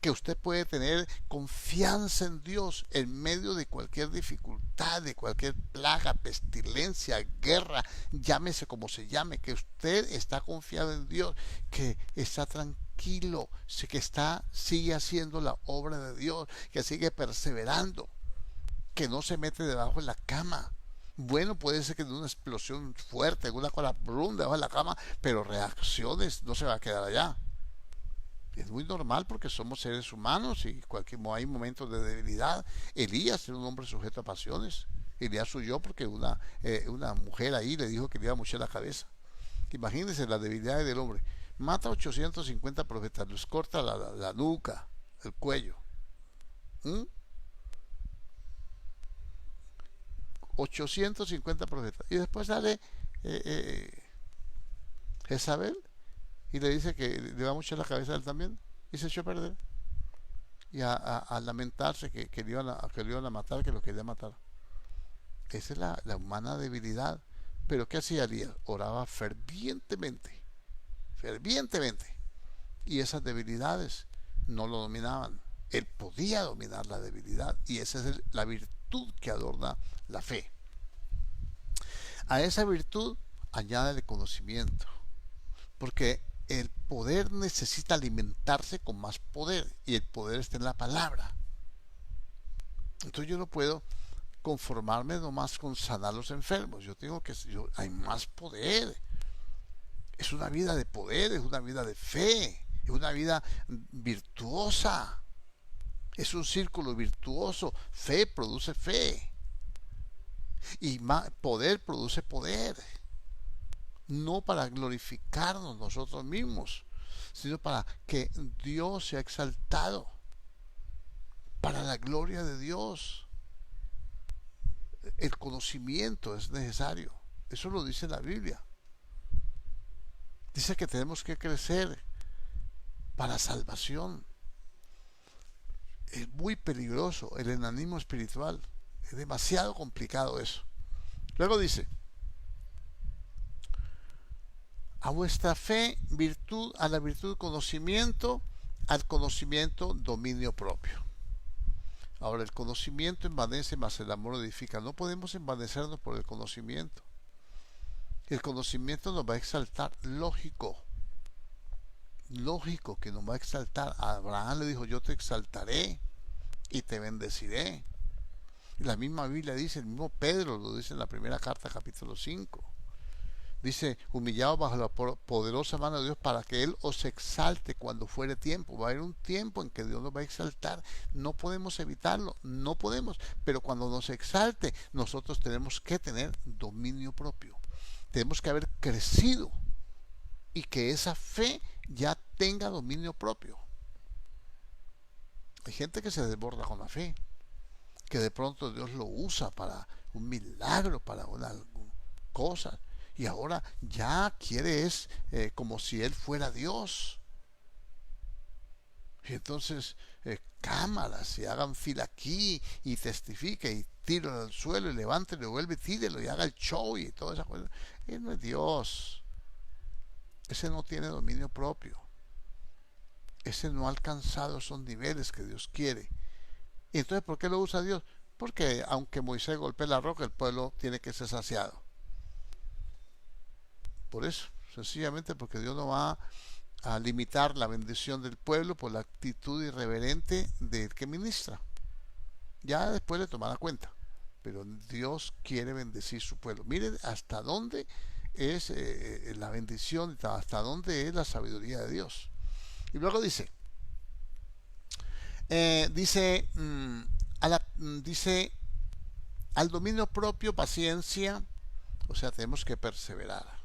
que usted puede tener confianza en Dios en medio de cualquier dificultad, de cualquier plaga, pestilencia, guerra, llámese como se llame, que usted está confiado en Dios, que está tranquilo, que sigue haciendo la obra de Dios, que sigue perseverando, que no se mete debajo de la cama. Bueno, puede ser que de una explosión fuerte, alguna cosa brum debajo de la cama, pero reacciones, no se va a quedar allá. Es muy normal porque somos seres humanos y hay momentos de debilidad. Elías era un hombre sujeto a pasiones. Elías huyó porque una mujer ahí le dijo que le iba a mochar la cabeza. Imagínense las debilidades del hombre. Mata a 850 profetas, les corta la nuca, el cuello. 850 profetas. Y después sale Jezabel y le dice que le va a mochar la cabeza a él también, y se echó a perder. Y a lamentarse que le iban a matar, que lo quería matar. Esa es la humana debilidad. Pero ¿qué hacía Elías? Oraba fervientemente, fervientemente. Y esas debilidades no lo dominaban. Él podía dominar la debilidad, y esa es la virtud que adorna la fe. A esa virtud añade el conocimiento, porque el poder necesita alimentarse con más poder, y el poder está en la palabra. Entonces yo no puedo conformarme nomás con sanar a los enfermos. Hay más poder. Es una vida de poder, es una vida de fe, es una vida virtuosa. Es un círculo virtuoso. Fe produce fe. Y poder produce poder. No para glorificarnos nosotros mismos, sino para que Dios sea exaltado, para la gloria de Dios. el conocimiento es necesario. Eso lo dice la Biblia. Dice que tenemos que crecer para salvación. Es muy peligroso el enanismo espiritual. Es demasiado complicado eso. Luego dice, a vuestra fe, virtud, a la virtud, conocimiento, al conocimiento, dominio propio. Ahora, el conocimiento envanece, mas el amor edifica. No podemos envanecernos por el conocimiento. El conocimiento nos va a exaltar, lógico que nos va a exaltar. A Abraham le dijo, yo te exaltaré y te bendeciré. Y la misma Biblia dice, el mismo Pedro lo dice en la primera carta, capítulo 5. Dice, humillados bajo la poderosa mano de Dios para que Él os exalte cuando fuere tiempo. Va a haber un tiempo en que Dios nos va a exaltar. No podemos evitarlo, no podemos. Pero cuando nos exalte, nosotros tenemos que tener dominio propio. Tenemos que haber crecido y que esa fe ya tenga dominio propio. Hay gente que se desborda con la fe, que de pronto Dios lo usa para un milagro, para una cosa, y ahora ya quiere como si Él fuera Dios. Y entonces cámaras y hagan fila aquí y testifique y tírelo al suelo y levántelo, vuelve y tírelo y haga el show y toda esa cosa. Él no es Dios. Ese no tiene dominio propio. Ese no ha alcanzado esos niveles que Dios quiere. ¿Y entonces por qué lo usa Dios? Porque aunque Moisés golpee la roca, el pueblo tiene que ser saciado. Por eso, sencillamente porque Dios no va a limitar la bendición del pueblo por la actitud irreverente del que ministra. Ya después le tomará cuenta. Pero Dios quiere bendecir su pueblo. Miren hasta dónde es la bendición, hasta dónde es la sabiduría de Dios. Y luego dice, dice al dominio propio, paciencia, o sea, tenemos que perseverar.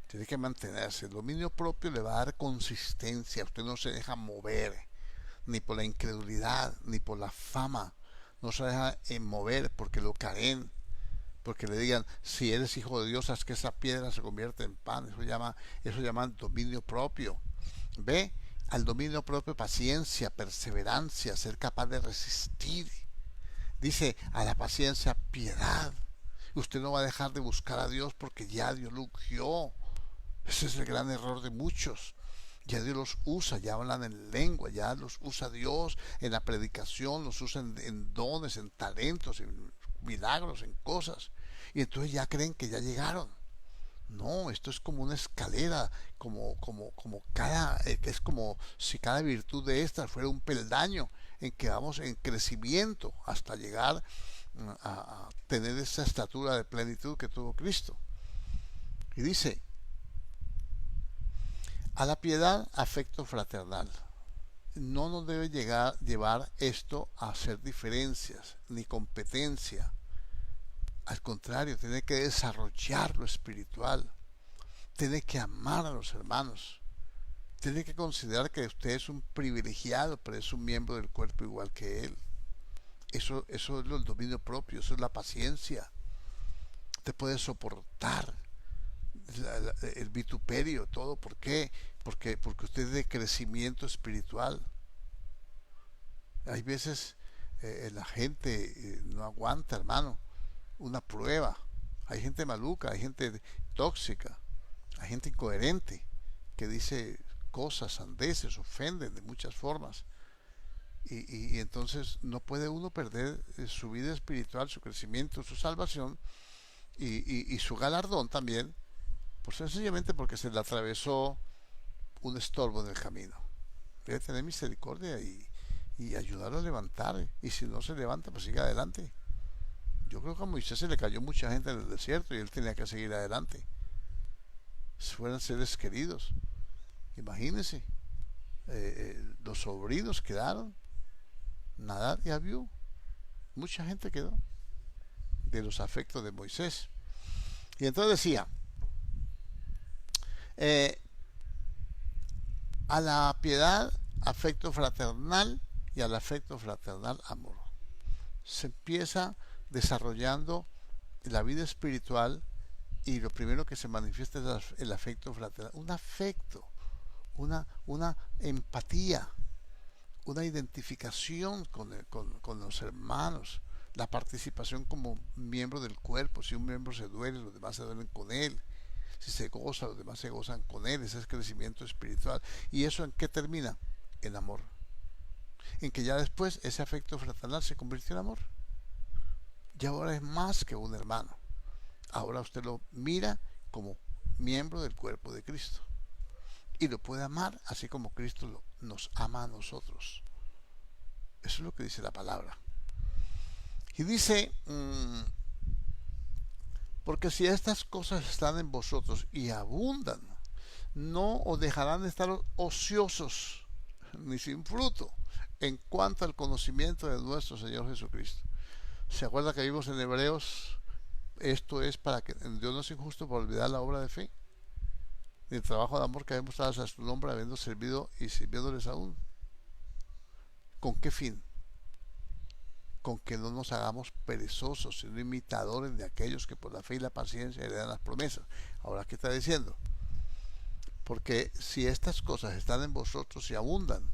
Tiene que mantenerse. El dominio propio le va a dar consistencia. Usted no se deja mover, ni por la incredulidad, ni por la fama. No se deja mover porque lo caen, porque le digan, si eres hijo de Dios, haz que esa piedra se convierta en pan. Eso llaman dominio propio. Ve, al dominio propio, paciencia, perseverancia, ser capaz de resistir. Dice, a la paciencia, piedad. Usted no va a dejar de buscar a Dios porque ya Dios lo ungió. Ese es el gran error de muchos. Ya Dios los usa, ya hablan en lengua, ya los usa Dios en la predicación, los usa en dones, en talentos, en milagros, en cosas. Y entonces ya creen que ya llegaron. No, esto es como una escalera, es como si cada virtud de estas fuera un peldaño en que vamos en crecimiento hasta llegar a tener esa estatura de plenitud que tuvo Cristo. Y dice, a la piedad, afecto fraternal. No nos debe llevar esto a hacer diferencias ni competencia. Al contrario, tiene que desarrollar lo espiritual. Tiene que amar a los hermanos. Tiene que considerar que usted es un privilegiado, pero es un miembro del cuerpo igual que él. Eso es el dominio propio, eso es la paciencia. Usted puede soportar el vituperio, todo. ¿Por qué? Porque usted es de crecimiento espiritual. Hay veces la gente no aguanta, hermano, una prueba. Hay gente maluca, hay gente tóxica, hay gente incoherente que dice cosas, sandeces, ofenden de muchas formas. Y entonces no puede uno perder su vida espiritual, su crecimiento, su salvación y su galardón también, pues sencillamente porque se le atravesó un estorbo en el camino. Debe tener misericordia y ayudarlo a levantar. Y si no se levanta, pues siga adelante. Yo creo que a Moisés se le cayó mucha gente en el desierto y él tenía que seguir adelante. Fueron seres queridos. Imagínense, los sobrinos quedaron. Nadab y Abiú. Mucha gente quedó de los afectos de Moisés. Y entonces decía, a la piedad, afecto fraternal, y al afecto fraternal, amor. Se empieza desarrollando la vida espiritual, y lo primero que se manifiesta es el afecto fraternal, un afecto, una empatía, una identificación con los hermanos, la participación como miembro del cuerpo. Si un miembro se duele, los demás se duelen con él. Si se goza, los demás se gozan con él. Ese es crecimiento espiritual. ¿Y eso en qué termina? En amor. En que ya después ese afecto fraternal se convirtió en amor. Y ahora es más que un hermano. Ahora usted lo mira como miembro del cuerpo de Cristo. Y lo puede amar así como Cristo nos ama a nosotros. Eso es lo que dice la palabra. Y dice, porque si estas cosas están en vosotros y abundan, no os dejarán de estar ociosos ni sin fruto en cuanto al conocimiento de nuestro Señor Jesucristo. ¿Se acuerda que vimos en Hebreos? Esto es para que Dios no es injusto por olvidar la obra de fe, ni el trabajo de amor que habemos dado a su nombre, habiendo servido y sirviéndoles aún. ¿Con qué fin? Con que no nos hagamos perezosos, sino imitadores de aquellos que por la fe y la paciencia heredan las promesas. Ahora, ¿qué está diciendo? Porque si estas cosas están en vosotros y abundan,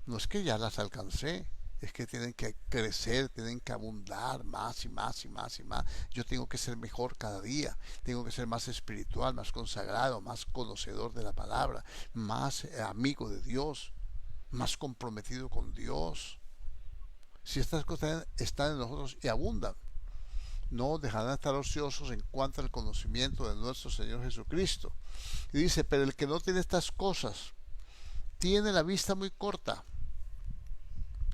no es que ya las alcancé, es que tienen que crecer, tienen que abundar más y más y más y más. Yo tengo que ser mejor cada día, tengo que ser más espiritual, más consagrado, más conocedor de la palabra, más amigo de Dios, más comprometido con Dios. Si estas cosas están en nosotros y abundan, no dejarán de estar ociosos en cuanto al conocimiento de nuestro Señor Jesucristo. Y dice, pero el que no tiene estas cosas tiene la vista muy corta,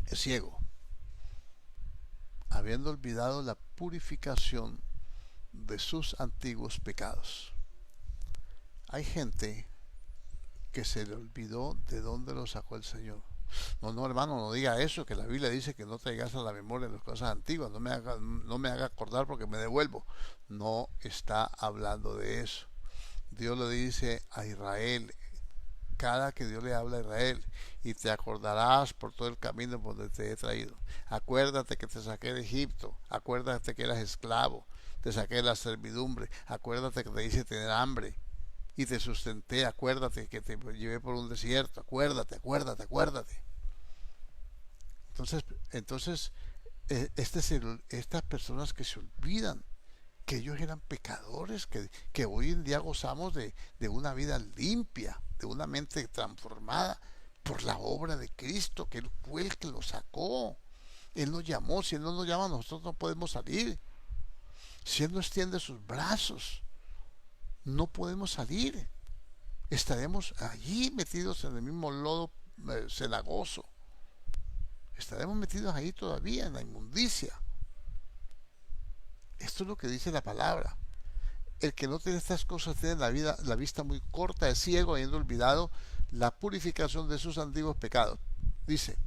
es ciego, habiendo olvidado la purificación de sus antiguos pecados. Hay gente que se le olvidó de dónde lo sacó el Señor. No, no, hermano, no diga eso, que la Biblia dice que no traigas a la memoria las cosas antiguas, no me haga acordar porque me devuelvo. No está hablando de eso. Dios le dice a Israel, cada que Dios le habla a Israel, y te acordarás por todo el camino por donde te he traído. Acuérdate que te saqué de Egipto, acuérdate que eras esclavo, te saqué de la servidumbre, acuérdate que te hice tener hambre y te sustenté, acuérdate que te llevé por un desierto, acuérdate. Entonces estas personas que se olvidan que ellos eran pecadores, que hoy en día gozamos de una vida limpia, de una mente transformada por la obra de Cristo, que Él fue el que lo sacó. Él nos llamó. Si Él no nos llama, nosotros no podemos salir. Si Él no extiende sus brazos, no podemos salir. Estaremos allí metidos en el mismo lodo cenagoso. Estaremos metidos ahí todavía en la inmundicia. Esto es lo que dice la palabra. El que no tiene estas cosas tiene la vista muy corta, es ciego, habiendo olvidado la purificación de sus antiguos pecados. Dice,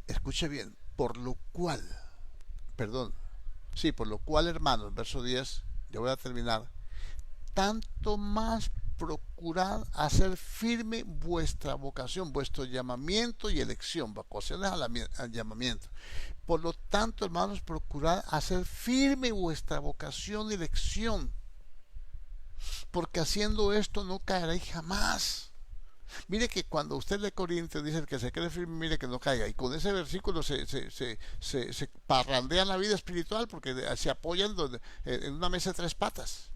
escuche bien, por lo cual, hermanos, verso 10, ya voy a terminar, tanto más procurad hacer firme vuestra vocación, vuestro llamamiento y elección. Vocación es al llamamiento. Por lo tanto, hermanos, procurad hacer firme vuestra vocación y elección, porque haciendo esto no caeréis jamás. Mire que cuando usted lee Corintios, dice el que se cree firme, mire que no caiga. Y con ese versículo se parrandean la vida espiritual, porque se apoyan en una mesa de tres patas.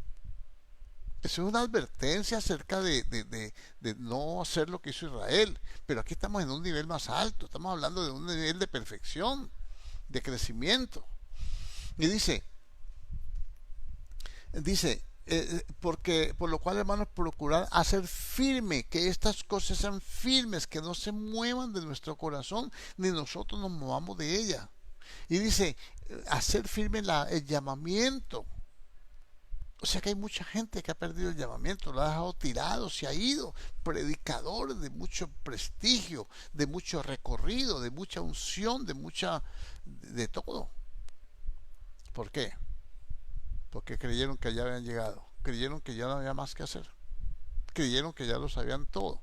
Eso es una advertencia acerca de no hacer lo que hizo Israel. Pero aquí estamos en un nivel más alto. Estamos hablando de un nivel de perfección, de crecimiento. Y dice, porque por lo cual, hermanos, procurad hacer firme, que estas cosas sean firmes, que no se muevan de nuestro corazón, ni nosotros nos movamos de ella. Y dice, hacer firme el llamamiento. O sea que hay mucha gente que ha perdido el llamamiento, lo ha dejado tirado, se ha ido. Predicadores de mucho prestigio, de mucho recorrido, de mucha unción, de todo. ¿Por qué? Porque creyeron que ya habían llegado, creyeron que ya no había más que hacer, creyeron que ya lo sabían todo.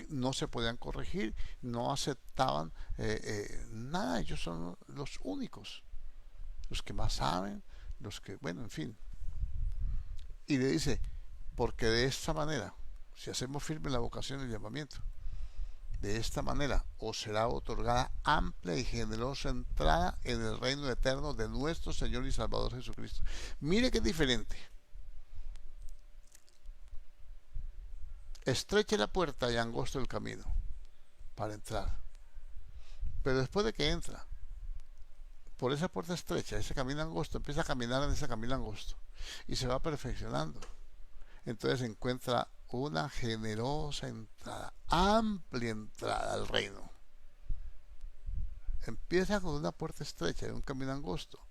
no se podían corregir, no aceptaban nada. Ellos son los únicos, los que más saben, los que, bueno, en fin. Y le dice, porque de esta manera, si hacemos firme la vocación y el llamamiento, de esta manera os será otorgada amplia y generosa entrada en el reino eterno de nuestro Señor y Salvador Jesucristo. Mire qué diferente. Estrecha la puerta y angosto el camino para entrar. Pero después de que entra por esa puerta estrecha, ese camino angosto, empieza a caminar en ese camino angosto y se va perfeccionando. Entonces encuentra una generosa entrada, amplia entrada al reino. Empieza con una puerta estrecha y un camino angosto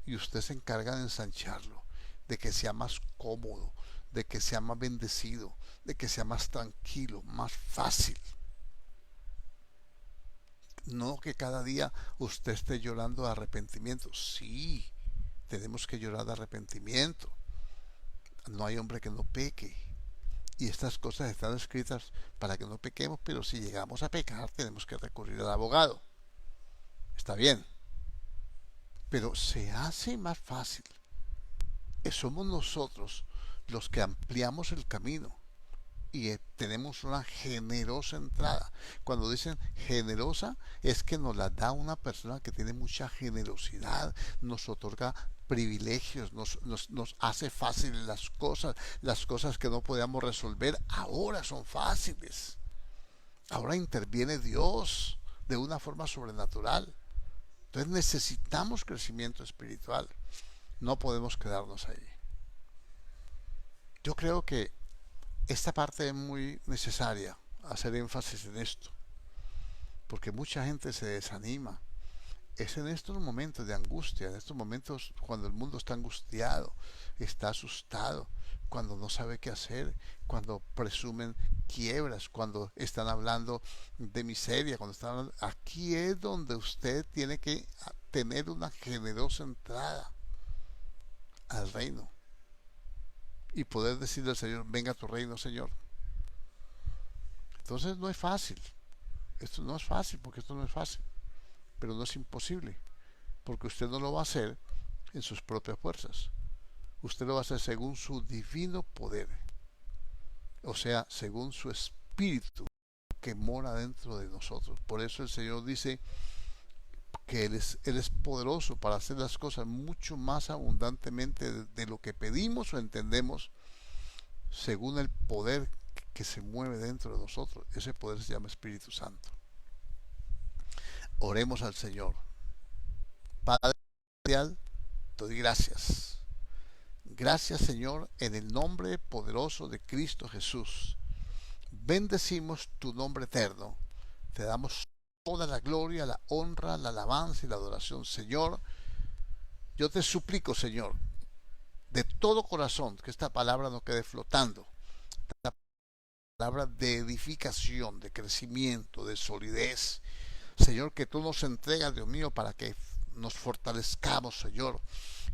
y usted se encarga de ensancharlo, de que sea más cómodo, de que sea más bendecido, de que sea más tranquilo, más fácil. No que cada día usted esté llorando de arrepentimiento. Sí, tenemos que llorar de arrepentimiento. No hay hombre que no peque. Y estas cosas están escritas para que no pequemos, pero si llegamos a pecar tenemos que recurrir al abogado. Está bien. Pero se hace más fácil. Somos nosotros los que ampliamos el camino y tenemos una generosa entrada. Cuando dicen generosa, es que nos la da una persona que tiene mucha generosidad, nos otorga privilegios, nos hace fáciles las cosas que no podíamos resolver, ahora son fáciles. Ahora interviene Dios de una forma sobrenatural. Entonces necesitamos crecimiento espiritual. No podemos quedarnos ahí. Yo creo que esta parte es muy necesaria, hacer énfasis en esto, porque mucha gente se desanima. Es en estos momentos de angustia, en estos momentos cuando el mundo está angustiado, está asustado, cuando no sabe qué hacer, cuando presumen quiebras, cuando están hablando de miseria, cuando están hablando, aquí es donde usted tiene que tener una generosa entrada al reino y poder decirle al Señor, venga a tu reino, Señor. Entonces no es fácil. Esto no es fácil, porque esto no es fácil. Pero no es imposible, porque usted no lo va a hacer en sus propias fuerzas. Usted lo va a hacer según su divino poder. O sea, según su espíritu que mora dentro de nosotros. Por eso el Señor dice que Él es poderoso para hacer las cosas mucho más abundantemente de lo que pedimos o entendemos, según el poder que se mueve dentro de nosotros. Ese poder se llama Espíritu Santo. Oremos al Señor. Padre celestial, te doy gracias. Gracias, Señor, en el nombre poderoso de Cristo Jesús. Bendecimos tu nombre eterno. Te damos toda la gloria, la honra, la alabanza y la adoración. Señor, yo te suplico, Señor, de todo corazón, que esta palabra no quede flotando. Esta palabra de edificación, de crecimiento, de solidez. Señor, que tú nos entregas, Dios mío, para que nos fortalezcamos, Señor,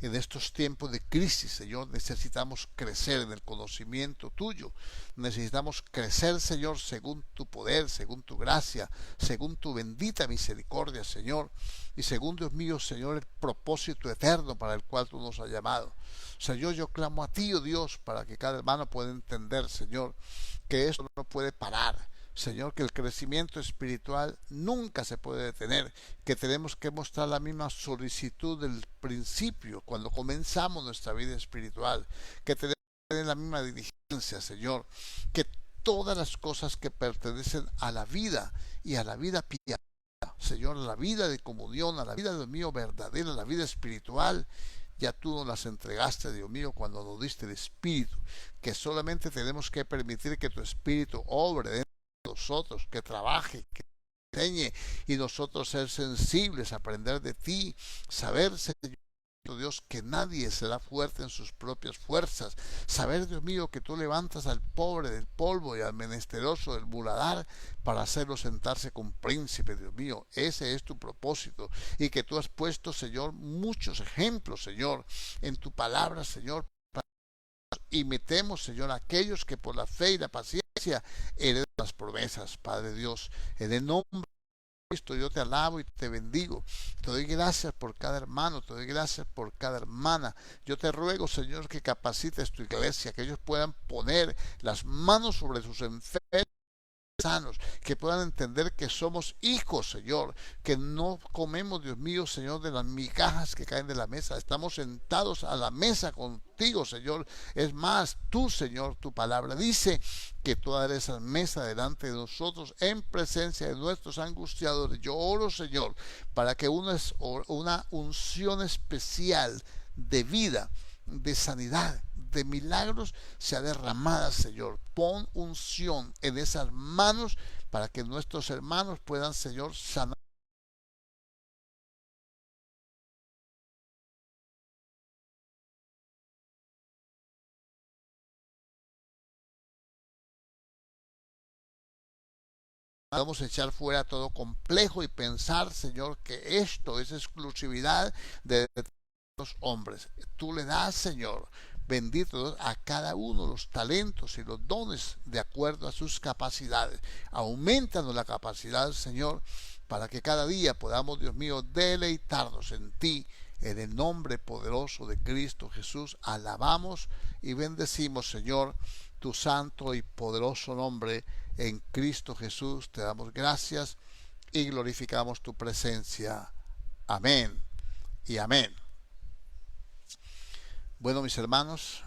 en estos tiempos de crisis. Señor, necesitamos crecer en el conocimiento tuyo. Necesitamos crecer, Señor, según tu poder, según tu gracia, según tu bendita misericordia, Señor, y según, Dios mío, Señor, el propósito eterno para el cual tú nos has llamado. Señor, yo clamo a ti, oh Dios, para que cada hermano pueda entender, Señor, que esto no puede parar. Señor, que el crecimiento espiritual nunca se puede detener, que tenemos que mostrar la misma solicitud del principio cuando comenzamos nuestra vida espiritual, que tenemos que tener la misma diligencia, Señor, que todas las cosas que pertenecen a la vida y a la vida piadosa, Señor, a la vida de comunión, a la vida, Dios mío, verdadera, a la vida espiritual, ya tú nos las entregaste, Dios mío, cuando nos diste el Espíritu, que solamente tenemos que permitir que tu Espíritu obre dentro nosotros, que trabaje, que enseñe, y nosotros ser sensibles, aprender de ti, saber, Señor Dios, que nadie será fuerte en sus propias fuerzas, saber, Dios mío, que tú levantas al pobre del polvo y al menesteroso del muladar para hacerlo sentarse con príncipe, Dios mío. Ese es tu propósito, y que tú has puesto, Señor, muchos ejemplos, Señor, en tu palabra, Señor. Imitemos, Señor, aquellos que por la fe y la paciencia heredan las promesas, Padre Dios. En el nombre de Cristo yo te alabo y te bendigo. Te doy gracias por cada hermano, te doy gracias por cada hermana. Yo te ruego, Señor, que capacites tu iglesia, que ellos puedan poner las manos sobre sus enfermos sanos, que puedan entender que somos hijos, Señor, que no comemos, Dios mío, Señor, de las migajas que caen de la mesa. Estamos sentados a la mesa contigo, Señor. Es más, tú, Señor, tu palabra dice que tú harás esa mesa delante de nosotros en presencia de nuestros angustiadores. Yo oro, Señor, para que una unción especial de vida, de sanidad, de milagros sea derramada, Señor. Pon unción en esas manos para que nuestros hermanos puedan, Señor, sanar. Vamos a echar fuera todo complejo y pensar, Señor, que esto es exclusividad de los hombres. Tú le das, Señor, bendito a cada uno los talentos y los dones de acuerdo a sus capacidades. Aumentanos la capacidad, Señor, para que cada día podamos, Dios mío, deleitarnos en ti. En el nombre poderoso de Cristo Jesús, alabamos y bendecimos, Señor, tu santo y poderoso nombre. En Cristo Jesús te damos gracias y glorificamos tu presencia. Amén y amén. Bueno, mis hermanos,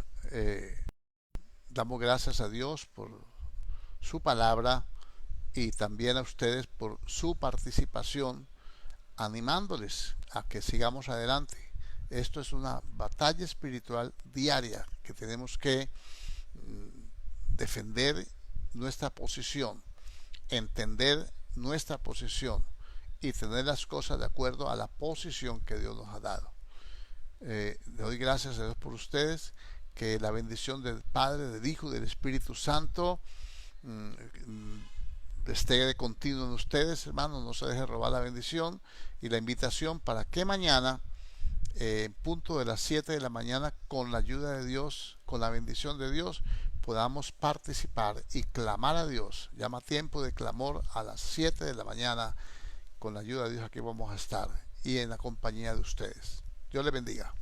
damos gracias a Dios por su palabra y también a ustedes por su participación, animándoles a que sigamos adelante. Esto es una batalla espiritual diaria que tenemos que defender nuestra posición, entender nuestra posición y tener las cosas de acuerdo a la posición que Dios nos ha dado. Le doy gracias a Dios por ustedes, que la bendición del Padre, del Hijo y del Espíritu Santo esté de continuo en ustedes, hermanos. No se deje robar la bendición y la invitación para que mañana, punto de las 7 de la mañana, con la ayuda de Dios, con la bendición de Dios, podamos participar y clamar a Dios. Llama tiempo de clamor a las 7 de la mañana. Con la ayuda de Dios aquí vamos a estar y en la compañía de ustedes. Dios les bendiga.